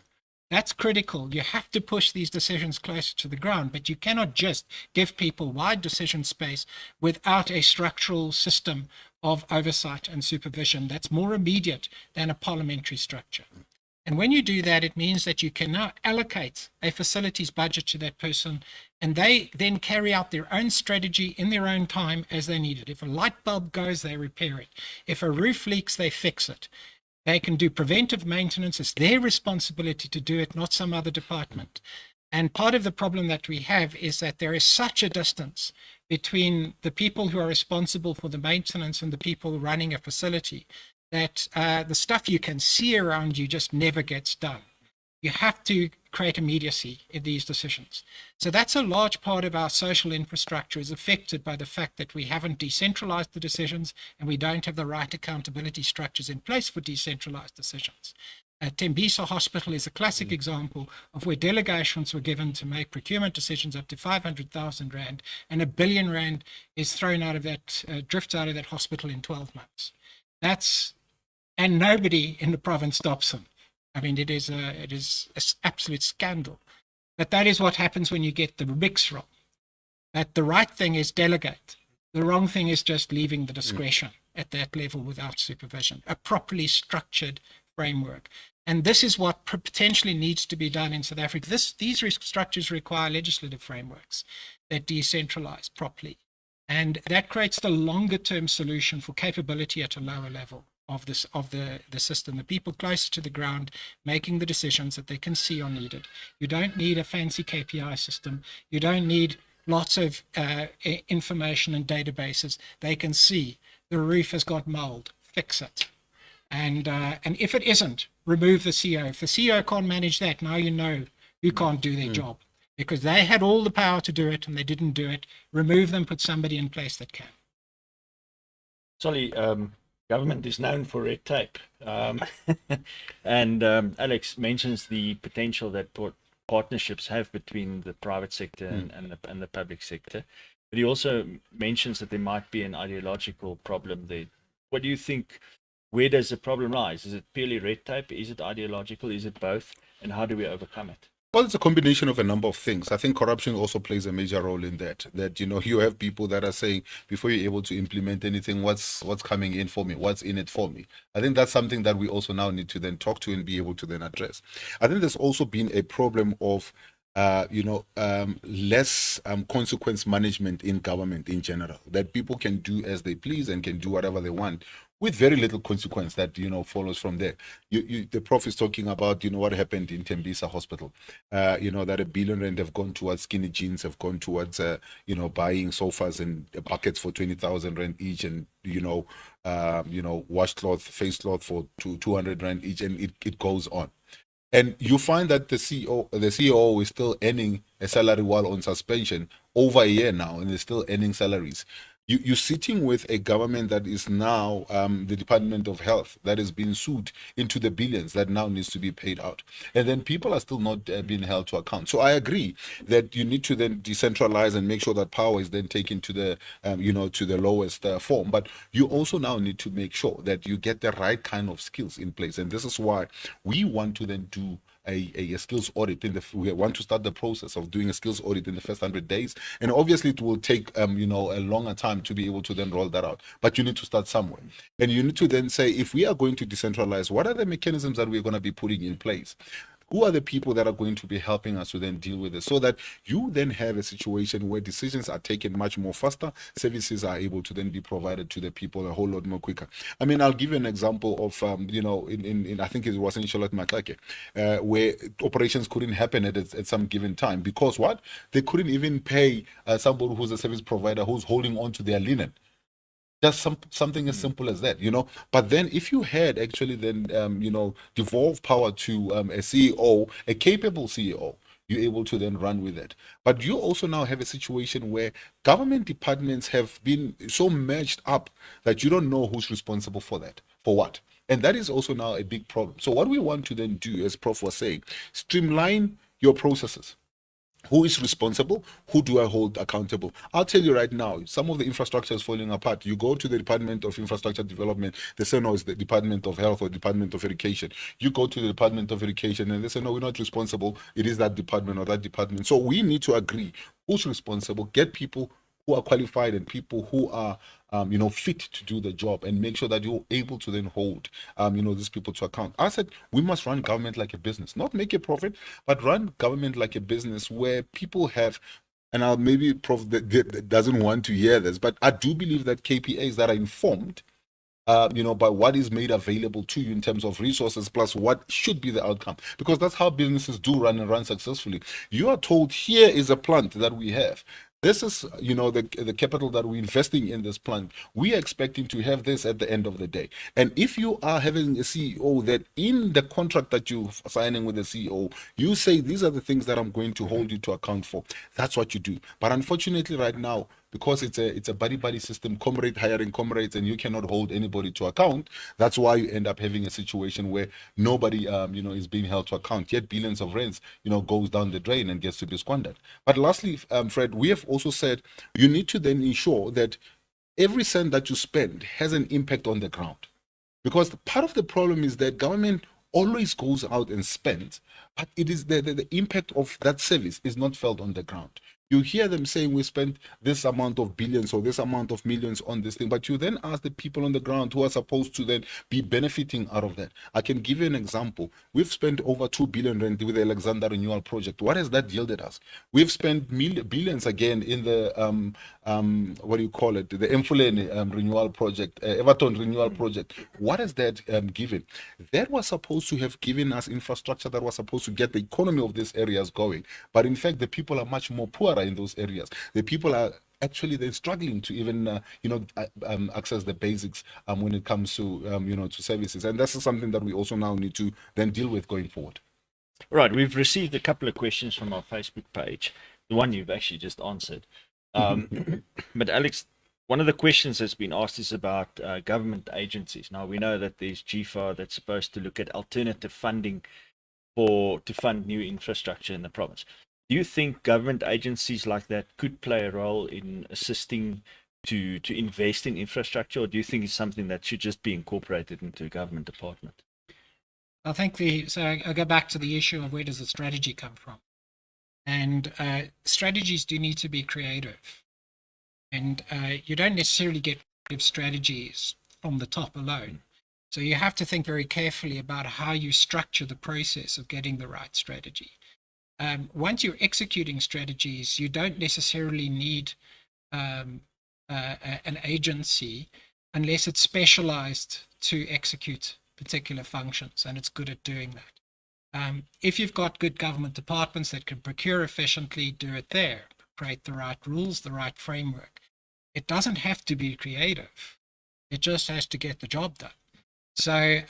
That's critical. You have to push these decisions closer to the ground, but you cannot just give people wide decision space without a structural system of oversight and supervision that's more immediate than a parliamentary structure. And when you do that, it means that you can now allocate a facilities budget to that person, and they then carry out their own strategy in their own time as they need it. If a light bulb goes, they repair it. If a roof leaks, they fix it. They can do preventive maintenance. It's their responsibility to do it, not some other department. And part of the problem that we have is that there is such a distance between the people who are responsible for the maintenance and the people running a facility that the stuff you can see around you just never gets done. You have to create immediacy in these decisions. So that's a large part of our social infrastructure is affected by the fact that we haven't decentralized the decisions and we don't have the right accountability structures in place for decentralized decisions. Tembisa Hospital is a classic example of where delegations were given to make procurement decisions up to 500,000 Rand, and R1 billion is thrown out of that, drifts out of that hospital in 12 months. And nobody in the province stops them. I mean, it is an absolute scandal. But that is what happens when you get the mix wrong. That the right thing is delegate. The wrong thing is just leaving the discretion at that level without supervision, a properly structured framework. And this is what potentially needs to be done in South Africa. These structures require legislative frameworks that decentralize properly. And that creates the longer term solution for capability at a lower level of the system, the people closer to the ground making the decisions that they can see are needed. You don't need a fancy KPI system. You don't need lots of information and databases. They can see the roof has got mold, fix it. And if it isn't, remove the CEO. If the CEO can't manage that, now you know who can't do their job, because they had all the power to do it and they didn't do it. Remove them, put somebody in place that can. Solly, government is known for red tape. And Alex mentions the potential that partnerships have between the private sector and the public sector. But he also mentions that there might be an ideological problem there. What do you think? Where does the problem lie? Is it purely red tape? Is it ideological? Is it both? And how do we overcome it? Well, it's a combination of a number of things. I think corruption also plays a major role in that. That, you have people that are saying, before you're able to implement anything, what's coming in for me? What's in it for me? I think that's something that we also now need to then talk to and be able to then address. I think there's also been a problem of less consequence management in government in general, that people can do as they please and can do whatever they want with very little consequence that, follows from there. The prof is talking about, what happened in Tembisa Hospital, that R1 billion have gone towards skinny jeans, have gone towards, buying sofas and buckets for 20,000 Rand each, and, washcloth, face cloth for 200 Rand each, and it goes on. And you find that the CEO is still earning a salary while on suspension over a year now, and is still earning salaries. You're sitting with a government that is now the Department of Health that is being sued into the billions that now needs to be paid out. And then people are still not being held to account. So I agree that you need to then decentralize and make sure that power is then taken to the, to the lowest form. But you also now need to make sure that you get the right kind of skills in place. And this is why we want to then do a skills audit. We want to start the process of doing a skills audit in the first 100 days. And obviously it will take, a longer time to be able to then roll that out. But you need to start somewhere. And you need to then say, if we are going to decentralize, what are the mechanisms that we're going to be putting in place? Who are the people that are going to be helping us to then deal with this, so that you then have a situation where decisions are taken much more faster, services are able to then be provided to the people a whole lot more quicker. I mean, I'll give you an example of, in I think it was in Charlotte Maxake, where operations couldn't happen at some given time because what? They couldn't even pay somebody who's a service provider who's holding on to their linen. Just something as simple as that, But then if you had actually then, devolve power to a CEO, a capable CEO, you're able to then run with it. But you also now have a situation where government departments have been so merged up that you don't know who's responsible for that, for what. And that is also now a big problem. So what we want to then do, as Prof was saying, streamline your processes. Who is responsible? Who do I hold accountable? I'll tell you right now, some of the infrastructure is falling apart. You go to the Department of Infrastructure Development, they say, no, it's the Department of Health or Department of Education. You go to the Department of Education and they say, no, we're not responsible. It is that department or that department. So we need to agree who's responsible, get people who are qualified and people who are fit to do the job, and make sure that you're able to then hold these people to account. I said we must run government like a business, not make a profit, but run government like a business where people have, and I'll maybe Prof that doesn't want to hear this, but I do believe that KPIs that are informed by what is made available to you in terms of resources, plus what should be the outcome. Because that's how businesses do run and run successfully. You are told, here is a plant that we have. This is, the capital that we're investing in this plant. We are expecting to have this at the end of the day. And if you are having a CEO that in the contract that you're signing with the CEO, you say, these are the things that I'm going to hold you to account for. That's what you do. But unfortunately right now, because it's a buddy system, comrade hiring comrades, and you cannot hold anybody to account. That's why you end up having a situation where nobody is being held to account, yet billions of rands goes down the drain and gets to be squandered. But lastly, Fred, we have also said you need to then ensure that every cent that you spend has an impact on the ground, because part of the problem is that government always goes out and spends, but it is the impact of that service is not felt on the ground. You hear them saying we spent this amount of billions or this amount of millions on this thing, but you then ask the people on the ground who are supposed to then be benefiting out of that. I can give you an example. We've spent over 2 billion rand with the Alexander Renewal Project. What has that yielded us? We've spent billions again in the what do you call it? The Mfuleni Renewal Project, Everton Renewal Project. What has that given? That was supposed to have given us infrastructure that was supposed to get the economy of these areas going, but in fact the people are much more poorer in those areas. The people are actually they're struggling to even access the basics when it comes to to services, and this is something that we also now need to then deal with going forward. Right, we've received a couple of questions from our Facebook page. The one you've actually just answered, but Alex, one of the questions that's been asked is about government agencies. Now we know that there's GFAR that's supposed to look at alternative funding to fund new infrastructure in the province. Do you think government agencies like that could play a role in assisting to invest in infrastructure, or do you think it's something that should just be incorporated into a government department? I think so I go back to the issue of where does the strategy come from? And strategies do need to be creative. And you don't necessarily get creative strategies from the top alone. So you have to think very carefully about how you structure the process of getting the right strategy. Once you're executing strategies, you don't necessarily need an agency unless it's specialized to execute particular functions and it's good at doing that. If you've got good government departments that can procure efficiently, do it there, create the right rules, the right framework. It doesn't have to be creative. It just has to get the job done. So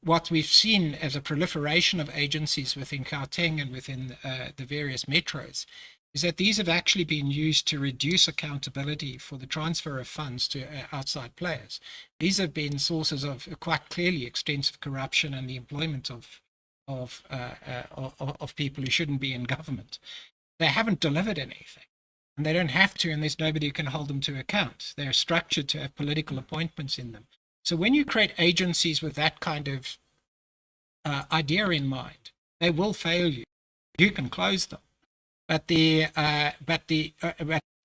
what we've seen as a proliferation of agencies within Gauteng and within the various metros is that these have actually been used to reduce accountability for the transfer of funds to outside players. These have been sources of quite clearly extensive corruption and the employment of people who shouldn't be in government. They haven't delivered anything, and they don't have to, and there's nobody who can hold them to account. They're structured to have political appointments in them. So when you create agencies with that kind of idea in mind, they will fail you. You can close them, but there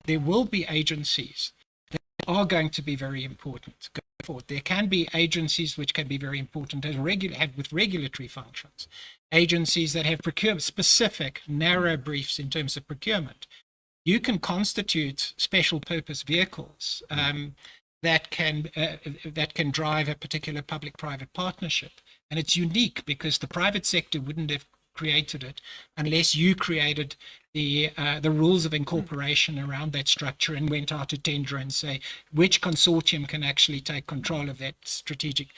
will be agencies that are going to be very important going forward. There can be agencies which can be very important as with regulatory functions, agencies that have specific narrow briefs in terms of procurement. You can constitute special purpose vehicles that can drive a particular public-private partnership. And it's unique because the private sector wouldn't have created it unless you created the rules of incorporation around that structure and went out to tender and say which consortium can actually take control of that strategic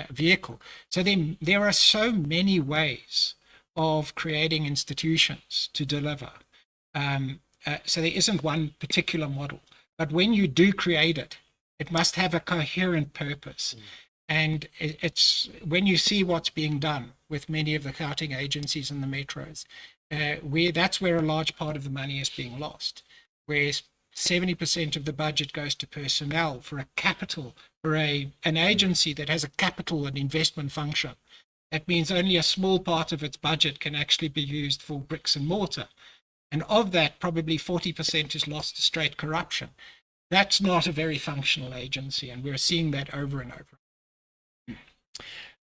vehicle. So then there are so many ways of creating institutions to deliver. So there isn't one particular model. But when you do create it, it must have a coherent purpose. And it's when you see what's being done with many of the Gauteng agencies and the metros, that's where a large part of the money is being lost. Whereas 70% of the budget goes to personnel for an agency that has a capital and investment function. That means only a small part of its budget can actually be used for bricks and mortar. And of that, probably 40% is lost to straight corruption. That's not a very functional agency, and we're seeing that over and over.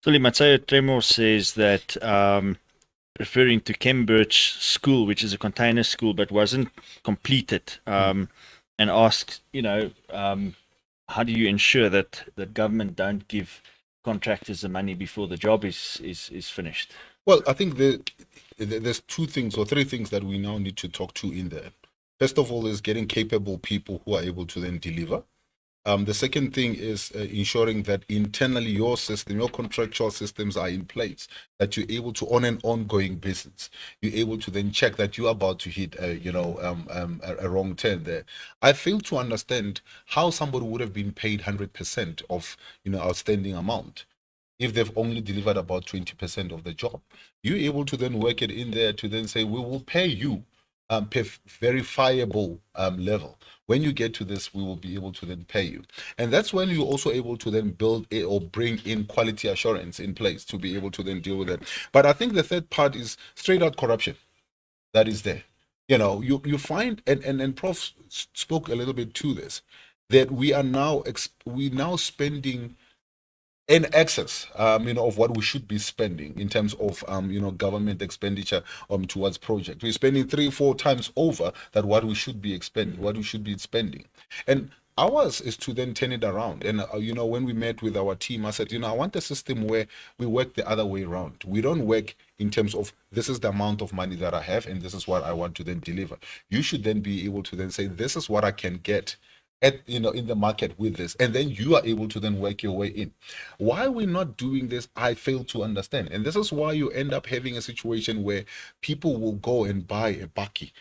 So Matsayo Tremor says that, referring to Cambridge School, which is a container school but wasn't completed, and asks, how do you ensure that the government don't give contractors the money before the job is finished? Well, I think there's two things or three things that we now need to talk to in there. First of all is getting capable people who are able to then deliver. The second thing is ensuring that internally your system, your contractual systems are in place, that you're able to, on an ongoing basis, you're able to then check that you're about to hit, a wrong turn there. I fail to understand how somebody would have been paid 100% of, outstanding amount if they've only delivered about 20% of the job. You're able to then work it in there to then say, we will pay you verifiable level. When you get to this, we will be able to then pay you. And that's when you're also able to then build it or bring in quality assurance in place to be able to then deal with it. But I think the third part is straight out corruption that is there. You find, and Prof spoke a little bit to this, that we are now spending in excess, of what we should be spending in terms of, government expenditure towards project. We're spending 3-4 times over that what we should be spending. And ours is to then turn it around. And, when we met with our team, I said, I want a system where we work the other way around. We don't work in terms of this is the amount of money that I have and this is what I want to then deliver. You should then be able to then say, this is what I can get in the market with this, and then you are able to then work your way in. Why we're not doing this, I fail to understand. And this is why you end up having a situation where people will go and buy a bakkie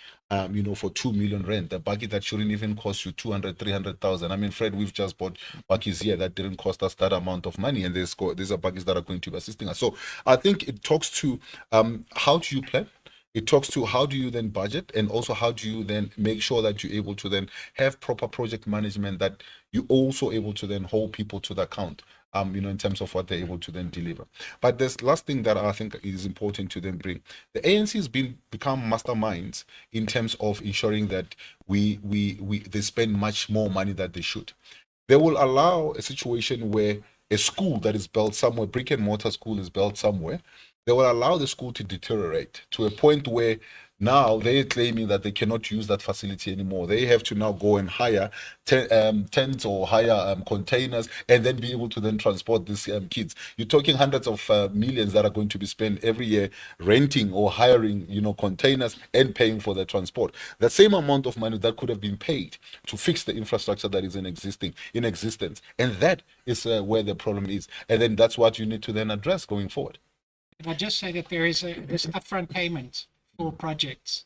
for 2 million rand, a bakkie that shouldn't even cost you 200, 300,000. I mean, Fred, we've just bought bakkies here that didn't cost us that amount of money, and these are bakkies that are going to be assisting us. So I think it talks to how do you plan. It talks to how do you then budget, and also how do you then make sure that you're able to then have proper project management, that you're also able to then hold people to the account, in terms of what they're able to then deliver. But this last thing that I think is important to then bring, the ANC has become masterminds in terms of ensuring that they spend much more money than they should. They will allow a situation where a school that is built somewhere, brick and mortar school is built somewhere, they will allow the school to deteriorate to a point where now they're claiming that they cannot use that facility anymore. They have to now go and hire tents or hire containers, and then be able to then transport these kids. You're talking hundreds of millions that are going to be spent every year renting or hiring, containers and paying for the transport. The same amount of money that could have been paid to fix the infrastructure that is in existence. And that is where the problem is. And then that's what you need to then address going forward. If I just say that there is this upfront payment for projects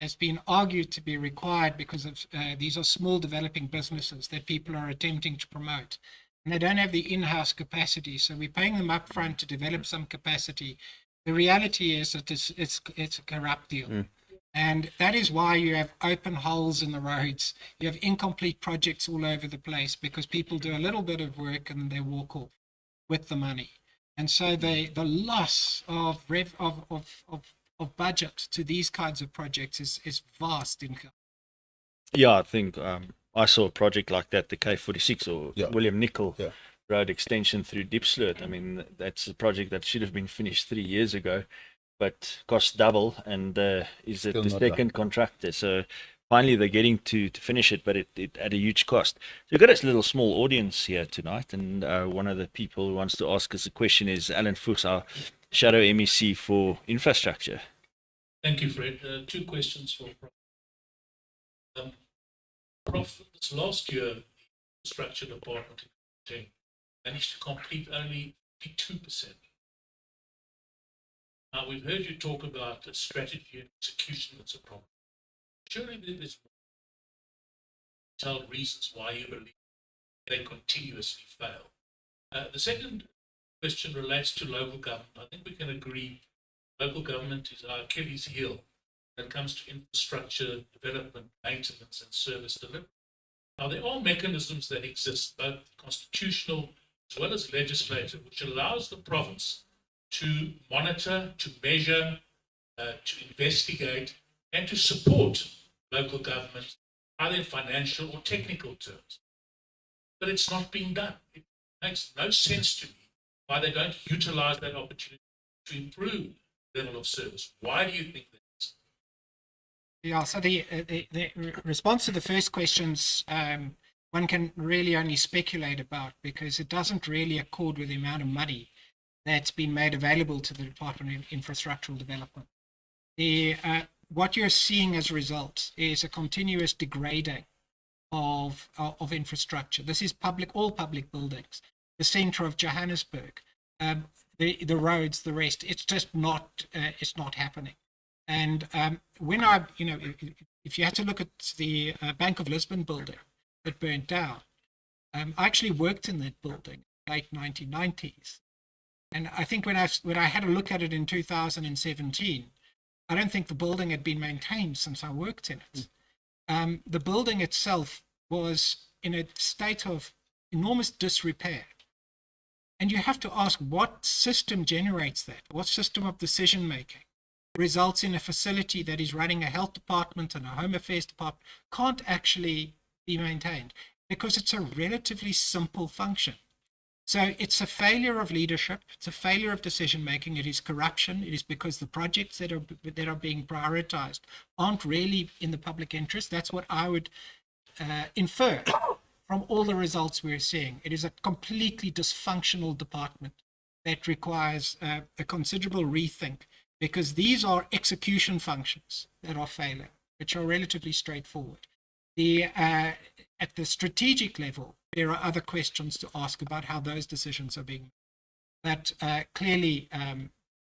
has been argued to be required because of these are small developing businesses that people are attempting to promote, and they don't have the in-house capacity, so we're paying them upfront to develop some capacity. The reality is that it's a corrupt deal. And that is why you have open holes in the roads. You have incomplete projects all over the place because people do a little bit of work and they walk off with the money. And so the loss of budget to these kinds of projects is vast income. Yeah, I think I saw a project like that, the K46 or William Nicol Road extension through Diepsloot. I mean, that's a project that should have been finished 3 years ago, but cost double, and is it the second contractor. So finally they're getting to finish it, but it at a huge cost. So we've got a little small audience here tonight, and one of the people who wants to ask us a question is Alan Fuchs, our Shadow MEC for Infrastructure. Thank you, Fred. 2 questions for Prof. Prof, this last year, the Infrastructure Department in Gauteng managed to complete only 52%. Now, we've heard you talk about the strategy and execution that's a problem. Surely there's tell reasons why you believe they continuously fail. The second question relates to local government. I think we can agree local government is our Achilles heel when it comes to infrastructure development, maintenance, and service delivery. Now, there are mechanisms that exist, both constitutional as well as legislative, which allows the province to monitor, to measure, to investigate, and to support local government, either in financial or technical terms. But it's not being done. It makes no sense to me why they don't utilize that opportunity to improve level of service. Why do you think that is? Yeah, so the response to the first questions, one can really only speculate about, because it doesn't really accord with the amount of money that's been made available to the Department of Infrastructural Development. What you're seeing as a result is a continuous degrading of infrastructure. This is all public buildings, the center of Johannesburg, the roads, the rest. It's just not happening. And when if you had to look at the Bank of Lisbon building that burnt down, I actually worked in that building in the late 1990s. And I think when I had a look at it in 2017, I don't think the building had been maintained since I worked in it. The building itself was in a state of enormous disrepair. And you have to ask, what system generates that? What system of decision making results in a facility that is running a health department and a home affairs department can't actually be maintained, because it's a relatively simple function. So it's a failure of leadership. It's a failure of decision making. It is corruption. It is because the projects that are being prioritized aren't really in the public interest. That's what I would infer from all the results we're seeing. It is a completely dysfunctional department that requires a considerable rethink, because these are execution functions that are failing, which are relatively straightforward. At the strategic level, there are other questions to ask about how those decisions are being made. But clearly,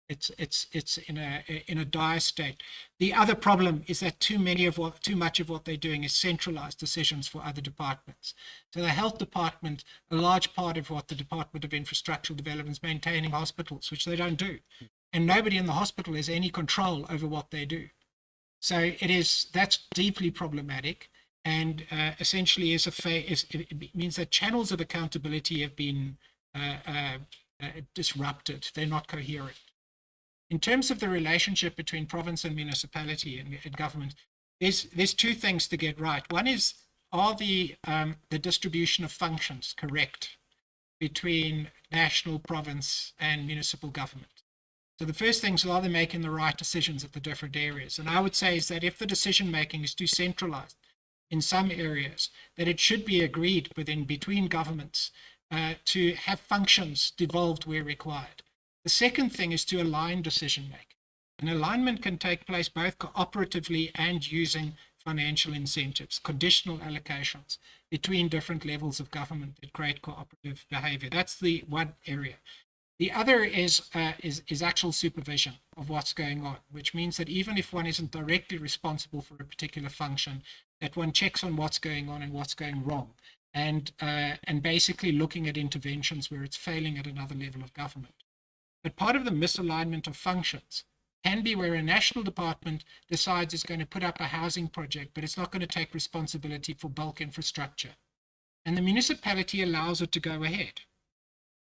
it's in a dire state. The other problem is that too much of what they're doing is centralized decisions for other departments. So the health department, a large part of what the Department of Infrastructural Development is maintaining hospitals, which they don't do, and nobody in the hospital has any control over what they do. So that's deeply problematic. And essentially it means that channels of accountability have been disrupted. They're not coherent. In terms of the relationship between province and municipality and government, there's two things to get right. One is, are the distribution of functions correct between national, province, and municipal government? So the first thing is, are they making the right decisions at the different areas? And I would say is that if the decision making is too centralized in some areas, that it should be agreed between governments to have functions devolved where required. The second thing is to align decision making. And alignment can take place both cooperatively and using financial incentives, conditional allocations between different levels of government that create cooperative behavior. That's the one area. The other is actual supervision of what's going on, which means that even if one isn't directly responsible for a particular function, that one checks on what's going on and what's going wrong, and basically looking at interventions where it's failing at another level of government. But part of the misalignment of functions can be where a national department decides it's going to put up a housing project, but it's not going to take responsibility for bulk infrastructure. And the municipality allows it to go ahead.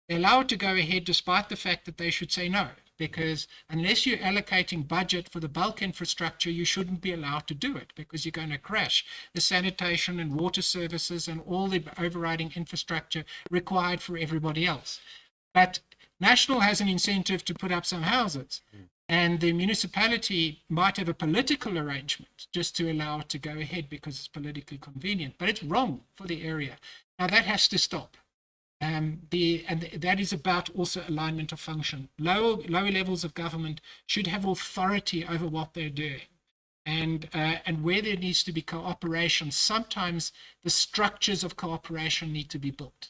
They allow it to go ahead despite the fact that they should say no, because unless you're allocating budget for the bulk infrastructure, you shouldn't be allowed to do it, because you're going to crash the sanitation and water services and all the overriding infrastructure required for everybody else. But National has an incentive to put up some houses, and the municipality might have a political arrangement just to allow it to go ahead because it's politically convenient, but it's wrong for the area. Now that has to stop. And that is about also alignment of function. Lower levels of government should have authority over what they're doing. And where there needs to be cooperation, sometimes the structures of cooperation need to be built.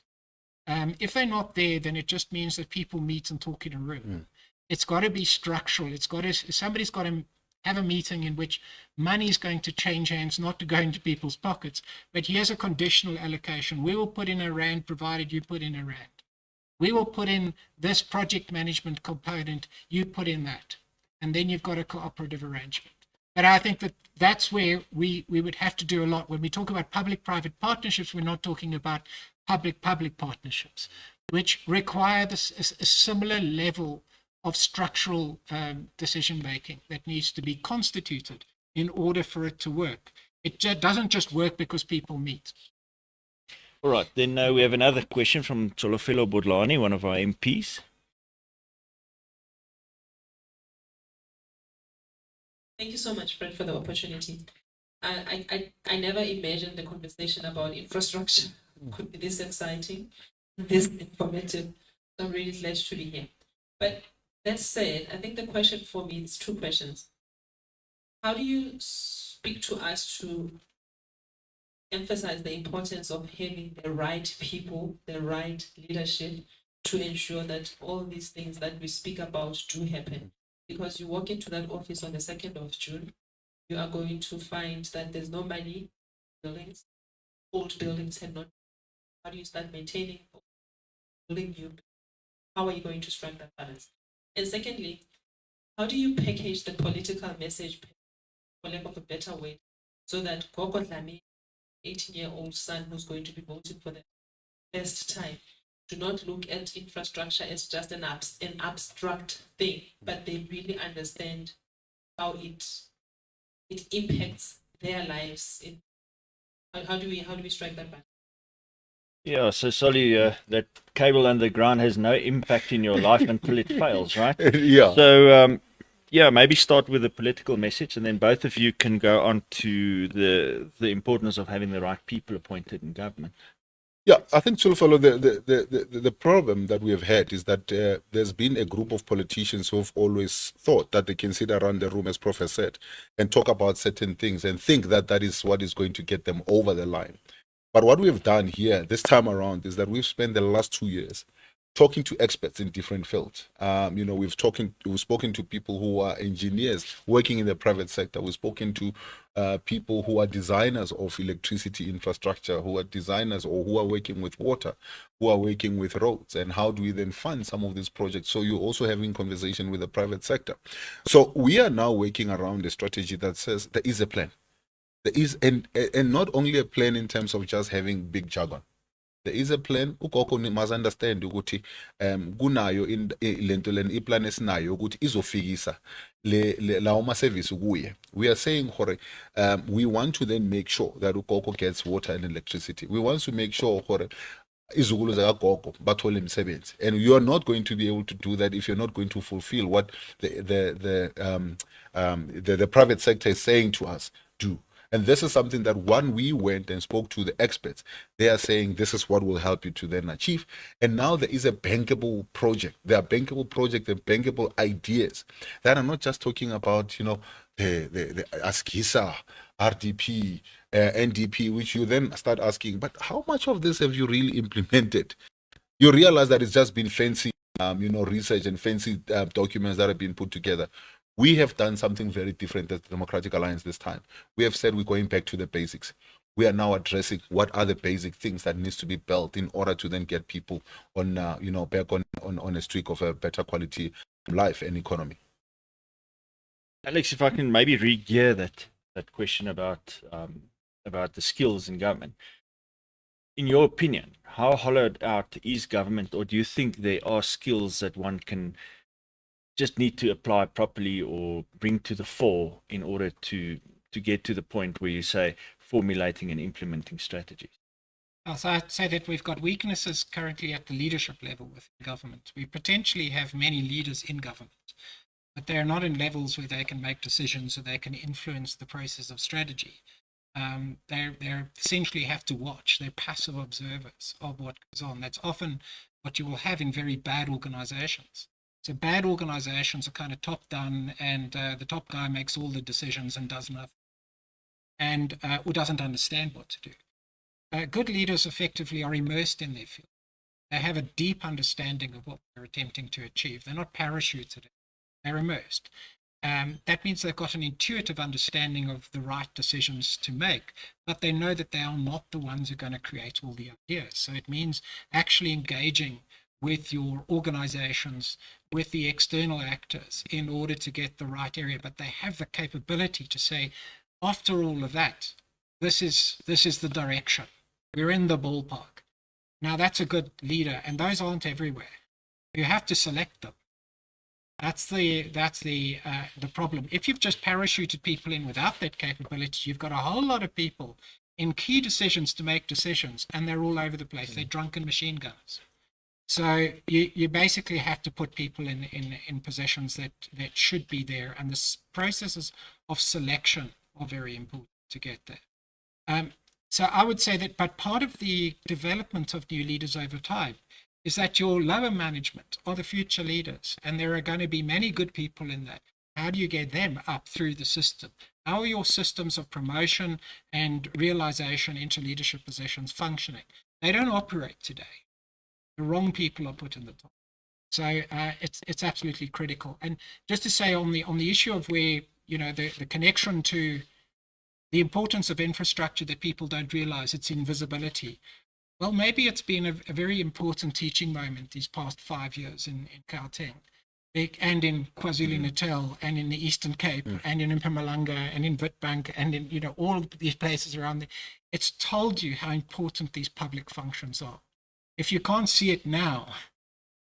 If they're not there, then it just means that people meet and talk in a room. It's got to be structural. Somebody's got to have a meeting in which money is going to change hands, not to go into people's pockets, but here's a conditional allocation. We will put in a rand provided you put in a rand. We will put in this project management component, you put in that. And then you've got a cooperative arrangement. But I think that's where we would have to do a lot. When we talk about public-private partnerships, we're not talking about public-public partnerships, which require a similar level of structural decision-making that needs to be constituted in order for it to work. It doesn't just work because people meet. All right, then we have another question from Tsolofelo Bodlani, one of our MPs. Thank you so much, Fred, for the opportunity. I never imagined the conversation about infrastructure could be this exciting, this informative. So I'm really glad to be here. But that said, I think the question for me is two questions. How do you speak to us to emphasize the importance of having the right people, the right leadership to ensure that all these things that we speak about do happen. Because you walk into that office on the 2nd of June, you are going to find that there's no money, buildings, old buildings have not. How do you start maintaining, building new? How are you going to strike that balance? And secondly, how do you package the political message, for lack of a better word, so that Gogo Dlamini, 18-year-old son who's going to be voting for the first time, do not look at infrastructure as just an abstract thing, but they really understand how it impacts their lives. How do we strike that balance? Yeah, so Solly, that cable underground has no impact in your life until it fails, right? Yeah. So, yeah, maybe start with the political message, and then both of you can go on to the importance of having the right people appointed in government. Yeah, I think, Sulfalo, the problem that we have had is that there's been a group of politicians who have always thought that they can sit around the room, as Prof said, and talk about certain things and think that that is what is going to get them over the line. But what we have done here this time around is that we've spent the last 2 years talking to experts in different fields. We've spoken to people who are engineers working in the private sector. We've spoken to people who are designers of electricity infrastructure, who are designers or who are working with water, who are working with roads, and how do we then fund some of these projects? So you're also having conversation with the private sector. So we are now working around a strategy that says there is a plan. There is, and not only a plan in terms of just having big jargon. There is a plan. Ugogo must understand ukuthi kunayo lento lena iplan esinayo ukuthi izofikisa lawo ma service kuye. We are saying we want to then make sure that ugogo gets water and electricity. We want to make sure izukulu zakagogo bathole imisebenzi, and you are not going to be able to do that if you're not going to fulfill what the private sector is saying to us do. And this is something that when we went and spoke to the experts, they are saying this is what will help you to then achieve. And now there is a bankable project. There are bankable projects and bankable ideas that are not just talking about, the ASKISA, RDP, NDP, which you then start asking, but how much of this have you really implemented? You realize that it's just been fancy, research and fancy documents that have been put together. We have done something very different as the Democratic Alliance this time. We have said we're going back to the basics. We are now addressing what are the basic things that needs to be built in order to then get people on, back on a streak of a better quality life and economy. Alex, if I can maybe re-gear that question about the skills in government. In your opinion, how hollowed out is government, or do you think there are skills that one can just need to apply properly or bring to the fore in order to get to the point where you say formulating and implementing strategies? So I'd say that we've got weaknesses currently at the leadership level within government. We potentially have many leaders in government, but they're not in levels where they can make decisions or they can influence the process of strategy. They're essentially have to watch. They're passive observers of what goes on. That's often what you will have in very bad organizations. So bad organizations are kind of top down, and the top guy makes all the decisions and does nothing, and or doesn't understand what to do. Good leaders effectively are immersed in their field. They have a deep understanding of what they're attempting to achieve. They're not parachuted in. They're immersed. That means they've got an intuitive understanding of the right decisions to make, but they know that they are not the ones who are going to create all the ideas. So it means actually engaging with your organizations, with the external actors in order to get the right area. But they have the capability to say, after all of that, this is the direction. We're in the ballpark. Now that's a good leader, and those aren't everywhere. You have to select them. That's the problem. If you've just parachuted people in without that capability, you've got a whole lot of people in key decisions to make decisions, and they're all over the place. They're drunken machine gunners. So you basically have to put people in positions that should be there, and the processes of selection are very important to get there. So I would say that, but part of the development of new leaders over time is that your lower management are the future leaders, and there are going to be many good people in that. How do you get them up through the system? How are your systems of promotion and realization into leadership positions functioning? They don't operate today. The wrong people are put in the top. So it's absolutely critical. And just to say on the issue of where, the connection to the importance of infrastructure that people don't realize, its invisibility. Well, maybe it's been a very important teaching moment these past 5 years in Gauteng, and in KwaZulu-Natal, and in the Eastern Cape, and in Msimanga, and in Witbank, and in all of these places around there. It's told you how important these public functions are. If you can't see it now,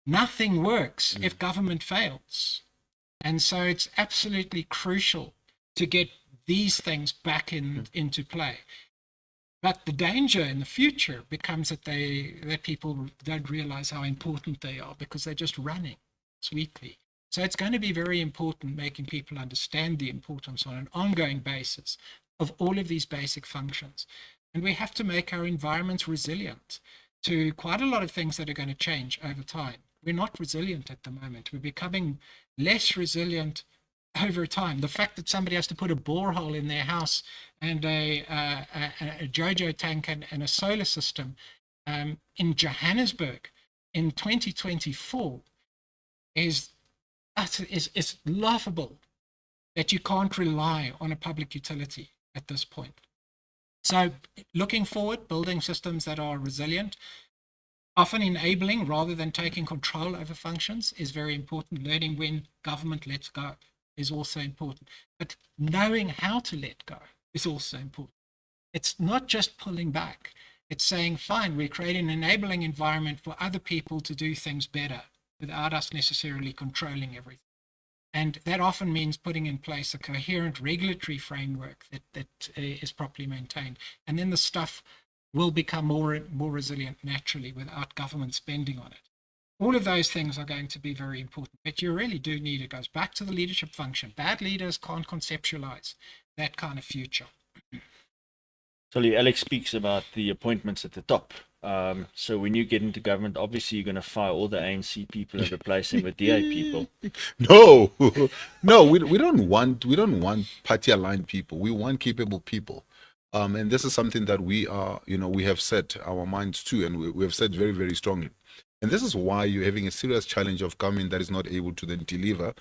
nothing works if government fails. And so it's absolutely crucial to get these things back into play. But the danger in the future becomes that people don't realize how important they are because they're just running sweetly. So it's going to be very important making people understand the importance on an ongoing basis of all of these basic functions. And we have to make our environments resilient to quite a lot of things that are going to change over time. We're not resilient at the moment. We're becoming less resilient over time. The fact that somebody has to put a borehole in their house and a JoJo tank and a solar system in Johannesburg in 2024 is laughable, that you can't rely on a public utility at this point. So looking forward, building systems that are resilient, often enabling rather than taking control over functions is very important. Learning when government lets go is also important. But knowing how to let go is also important. It's not just pulling back. It's saying, fine, we're creating an enabling environment for other people to do things better without us necessarily controlling everything. And that often means putting in place a coherent regulatory framework that is properly maintained. And then the stuff will become more resilient naturally without government spending on it. All of those things are going to be very important, but you really do need, it goes back to the leadership function. Bad leaders can't conceptualize that kind of future. So Alex speaks about the appointments at the top. So when you get into government, obviously you're going to fire all the ANC people and replace them with DA people. No, we don't want party aligned people. We want capable people. And this is something that we have set our minds to, and we have said very, very strongly. And this is why you're having a serious challenge of government that is not able to then deliver,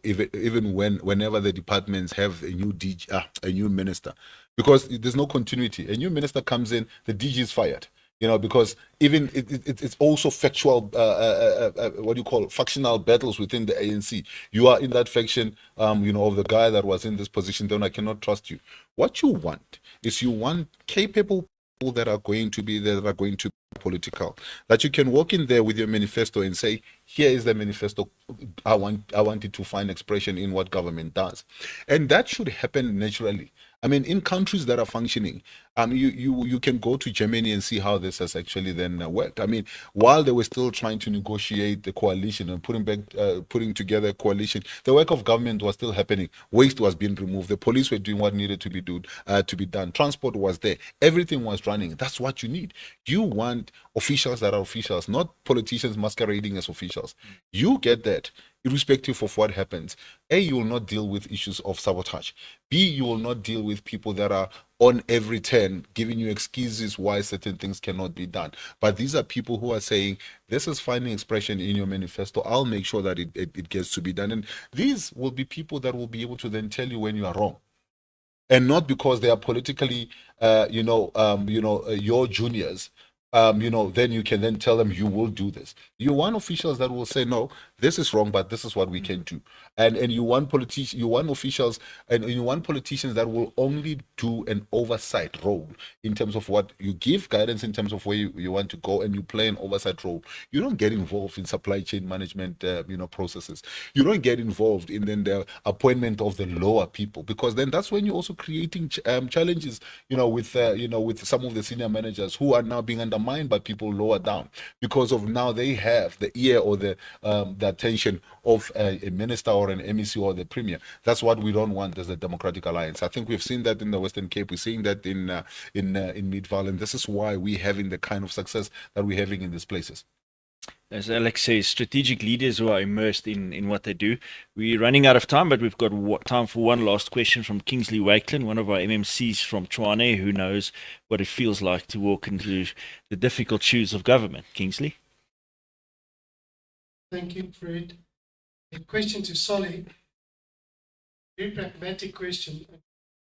even whenever the departments have a new minister, because there's no continuity. A new minister comes in, the DG is fired. Because even it's also factual, factional battles within the ANC. You are in that faction, of the guy that was in this position, then I cannot trust you. What you want is capable people that are going to be there, that are going to be political, that you can walk in there with your manifesto and say, here is the manifesto. I want it to find expression in what government does. And that should happen naturally. I mean, in countries that are functioning, you can go to Germany and see how this has actually then worked. I mean, while they were still trying to negotiate the coalition and putting together a coalition, the work of government was still happening. Waste was being removed. The police were doing what needed to be done. Transport was there. Everything was running. That's what you need. You want officials that are officials, not politicians masquerading as officials. You get that. Irrespective of what happens, A, you will not deal with issues of sabotage. B, you will not deal with people that are on every turn giving you excuses why certain things cannot be done. But these are people who are saying, this is finding expression in your manifesto. I'll make sure that it gets to be done. And these will be people that will be able to then tell you when you are wrong. And not because they are politically, your juniors. Then you can then tell them you will do this. You want officials that will say, no, this is wrong, but this is what we can do. And you want officials and you want politicians that will only do an oversight role in terms of what you give guidance, in terms of where you want to go, and you play an oversight role. You don't get involved in supply chain management, processes. You don't get involved in then the appointment of the lower people, because then that's when you're also creating challenges, with some of the senior managers who are now being undermined by people lower down, because of now they have the ear or the attention of a minister or an MEC or the premier. That's what we don't want as a Democratic Alliance. I think we've seen that in the Western Cape. We're seeing that in Midvaal, and this is why we're having the kind of success that we're having in these places. as Alex says, strategic leaders who are immersed in what they do. We're running out of time, but we've got time for one last question from Kingsley Wakeland, one of our MMCs from Tshwane, who knows what it feels like to walk into the difficult shoes of government. Kingsley? Thank you, Fred. A question to Solly, very pragmatic question,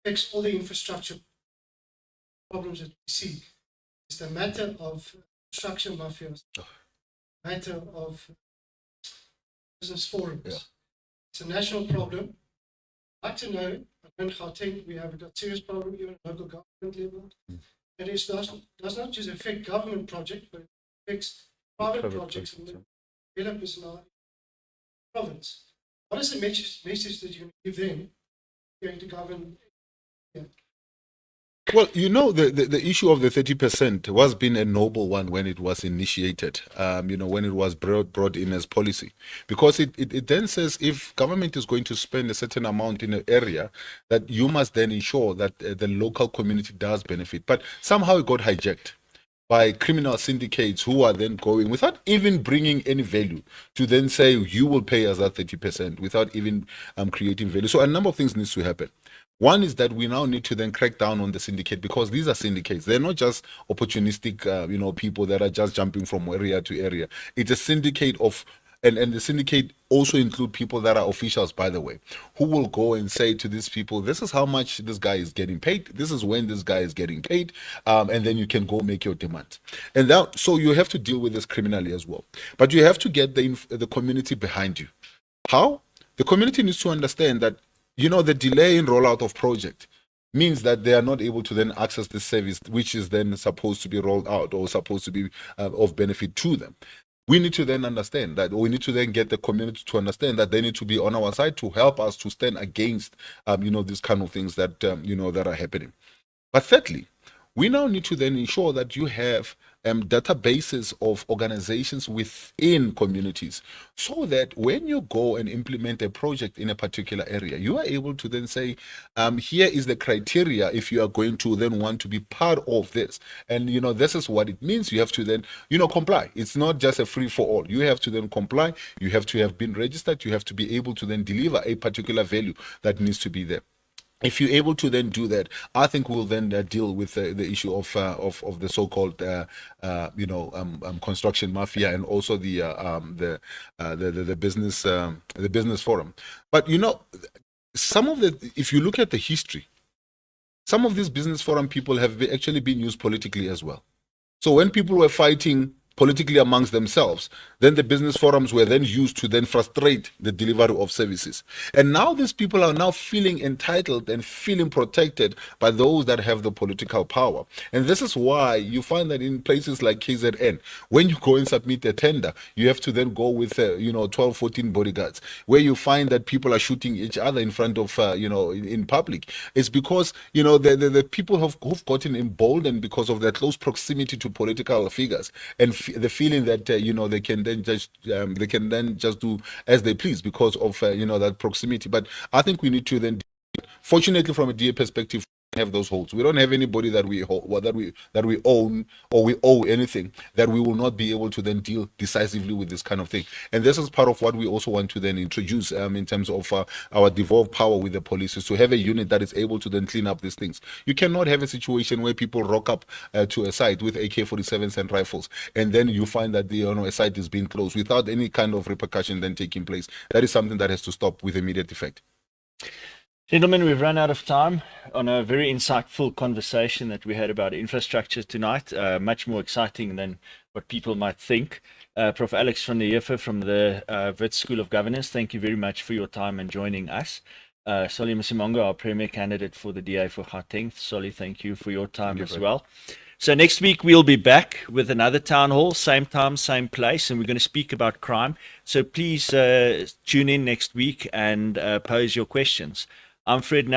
affects all the infrastructure problems that we see. It's the matter of construction mafias, matter of business forums. Yeah. It's a national problem. I'd like to know, in Gauteng, we have got serious problem even at local government level. And it does not just affect government projects, but it affects private projects and developers in our province. What is the message that you're going to give them going to govern? Yeah. Well, you know, the issue of the 30% was been a noble one when it was initiated, you know, when it was brought in as policy. Because it then says if government is going to spend a certain amount in an area, that you must then ensure that the local community does benefit. But somehow it got hijacked by criminal syndicates who are then going without even bringing any value to then say you will pay us that 30% without even creating value. So a number of things needs to happen. One is that we now need to then crack down on the syndicate, because these are syndicates. They're not just opportunistic, you know, people that are just jumping from area to area. It's a syndicate of, and the syndicate also include people that are officials, by the way, who will go and say to these people, this is how much this guy is getting paid. This is when this guy is getting paid. And then you can go make your demands. And that, so you have to deal with this criminally as well. But you have to get the community behind you. How? The community needs to understand that, you know, the delay in rollout of project means that they are not able to then access the service which is then supposed to be rolled out or supposed to be of benefit to them. We need to then understand that, or we need to then get the community to understand that they need to be on our side to help us to stand against, you know, these kind of things that, you know, that are happening. But thirdly, we now need to then ensure that you have databases of organizations within communities, so that when you go and implement a project in a particular area, you are able to then say, here is the criteria if you are going to then want to be part of this. And, you know, this is what it means. You have to then, you know, comply. It's not just a free for all. You have to then comply. You have to have been registered. You have to be able to then deliver a particular value that needs to be there. If you're able to then do that, I think we'll then deal with the issue of the so-called you know, construction mafia, and also the business forum. But you know, some of the, if you look at the history, some of these business forum people have actually been used politically as well. So when people were fighting politically amongst themselves, then the business forums were then used to then frustrate the delivery of services. And now these people are now feeling entitled and feeling protected by those that have the political power. And this is why you find that in places like KZN, when you go and submit a tender, you have to then go with, you know, 12, 14 bodyguards, where you find that people are shooting each other in front of, you know, in public. It's because, you know, the people who've gotten emboldened because of their close proximity to political figures, and the feeling that you know, they can then just do as they please because of you know, that proximity. But I think we need to then, fortunately from a DA perspective, have those holds. We don't have anybody that we own or we owe anything that we will not be able to then deal decisively with this kind of thing. And this is part of what we also want to then introduce in terms of our devolved power with the police, is to have a unit that is able to then clean up these things. You cannot have a situation where people rock up to a site with AK-47s and rifles, and then you find that the, you know, a site is being closed without any kind of repercussion then taking place. That is something that has to stop with immediate effect. Gentlemen, we've run out of time on a very insightful conversation that we had about infrastructure tonight, much more exciting than what people might think. Prof. Alex van der Heever from the WITS School of Governance, thank you very much for your time and joining us. Solly Msimanga, our Premier Candidate for the DA for Gauteng. Solly, thank you for your time as well. So next week we'll be back with another town hall, same time, same place, and we're going to speak about crime. So please tune in next week and pose your questions. I'm Fred now.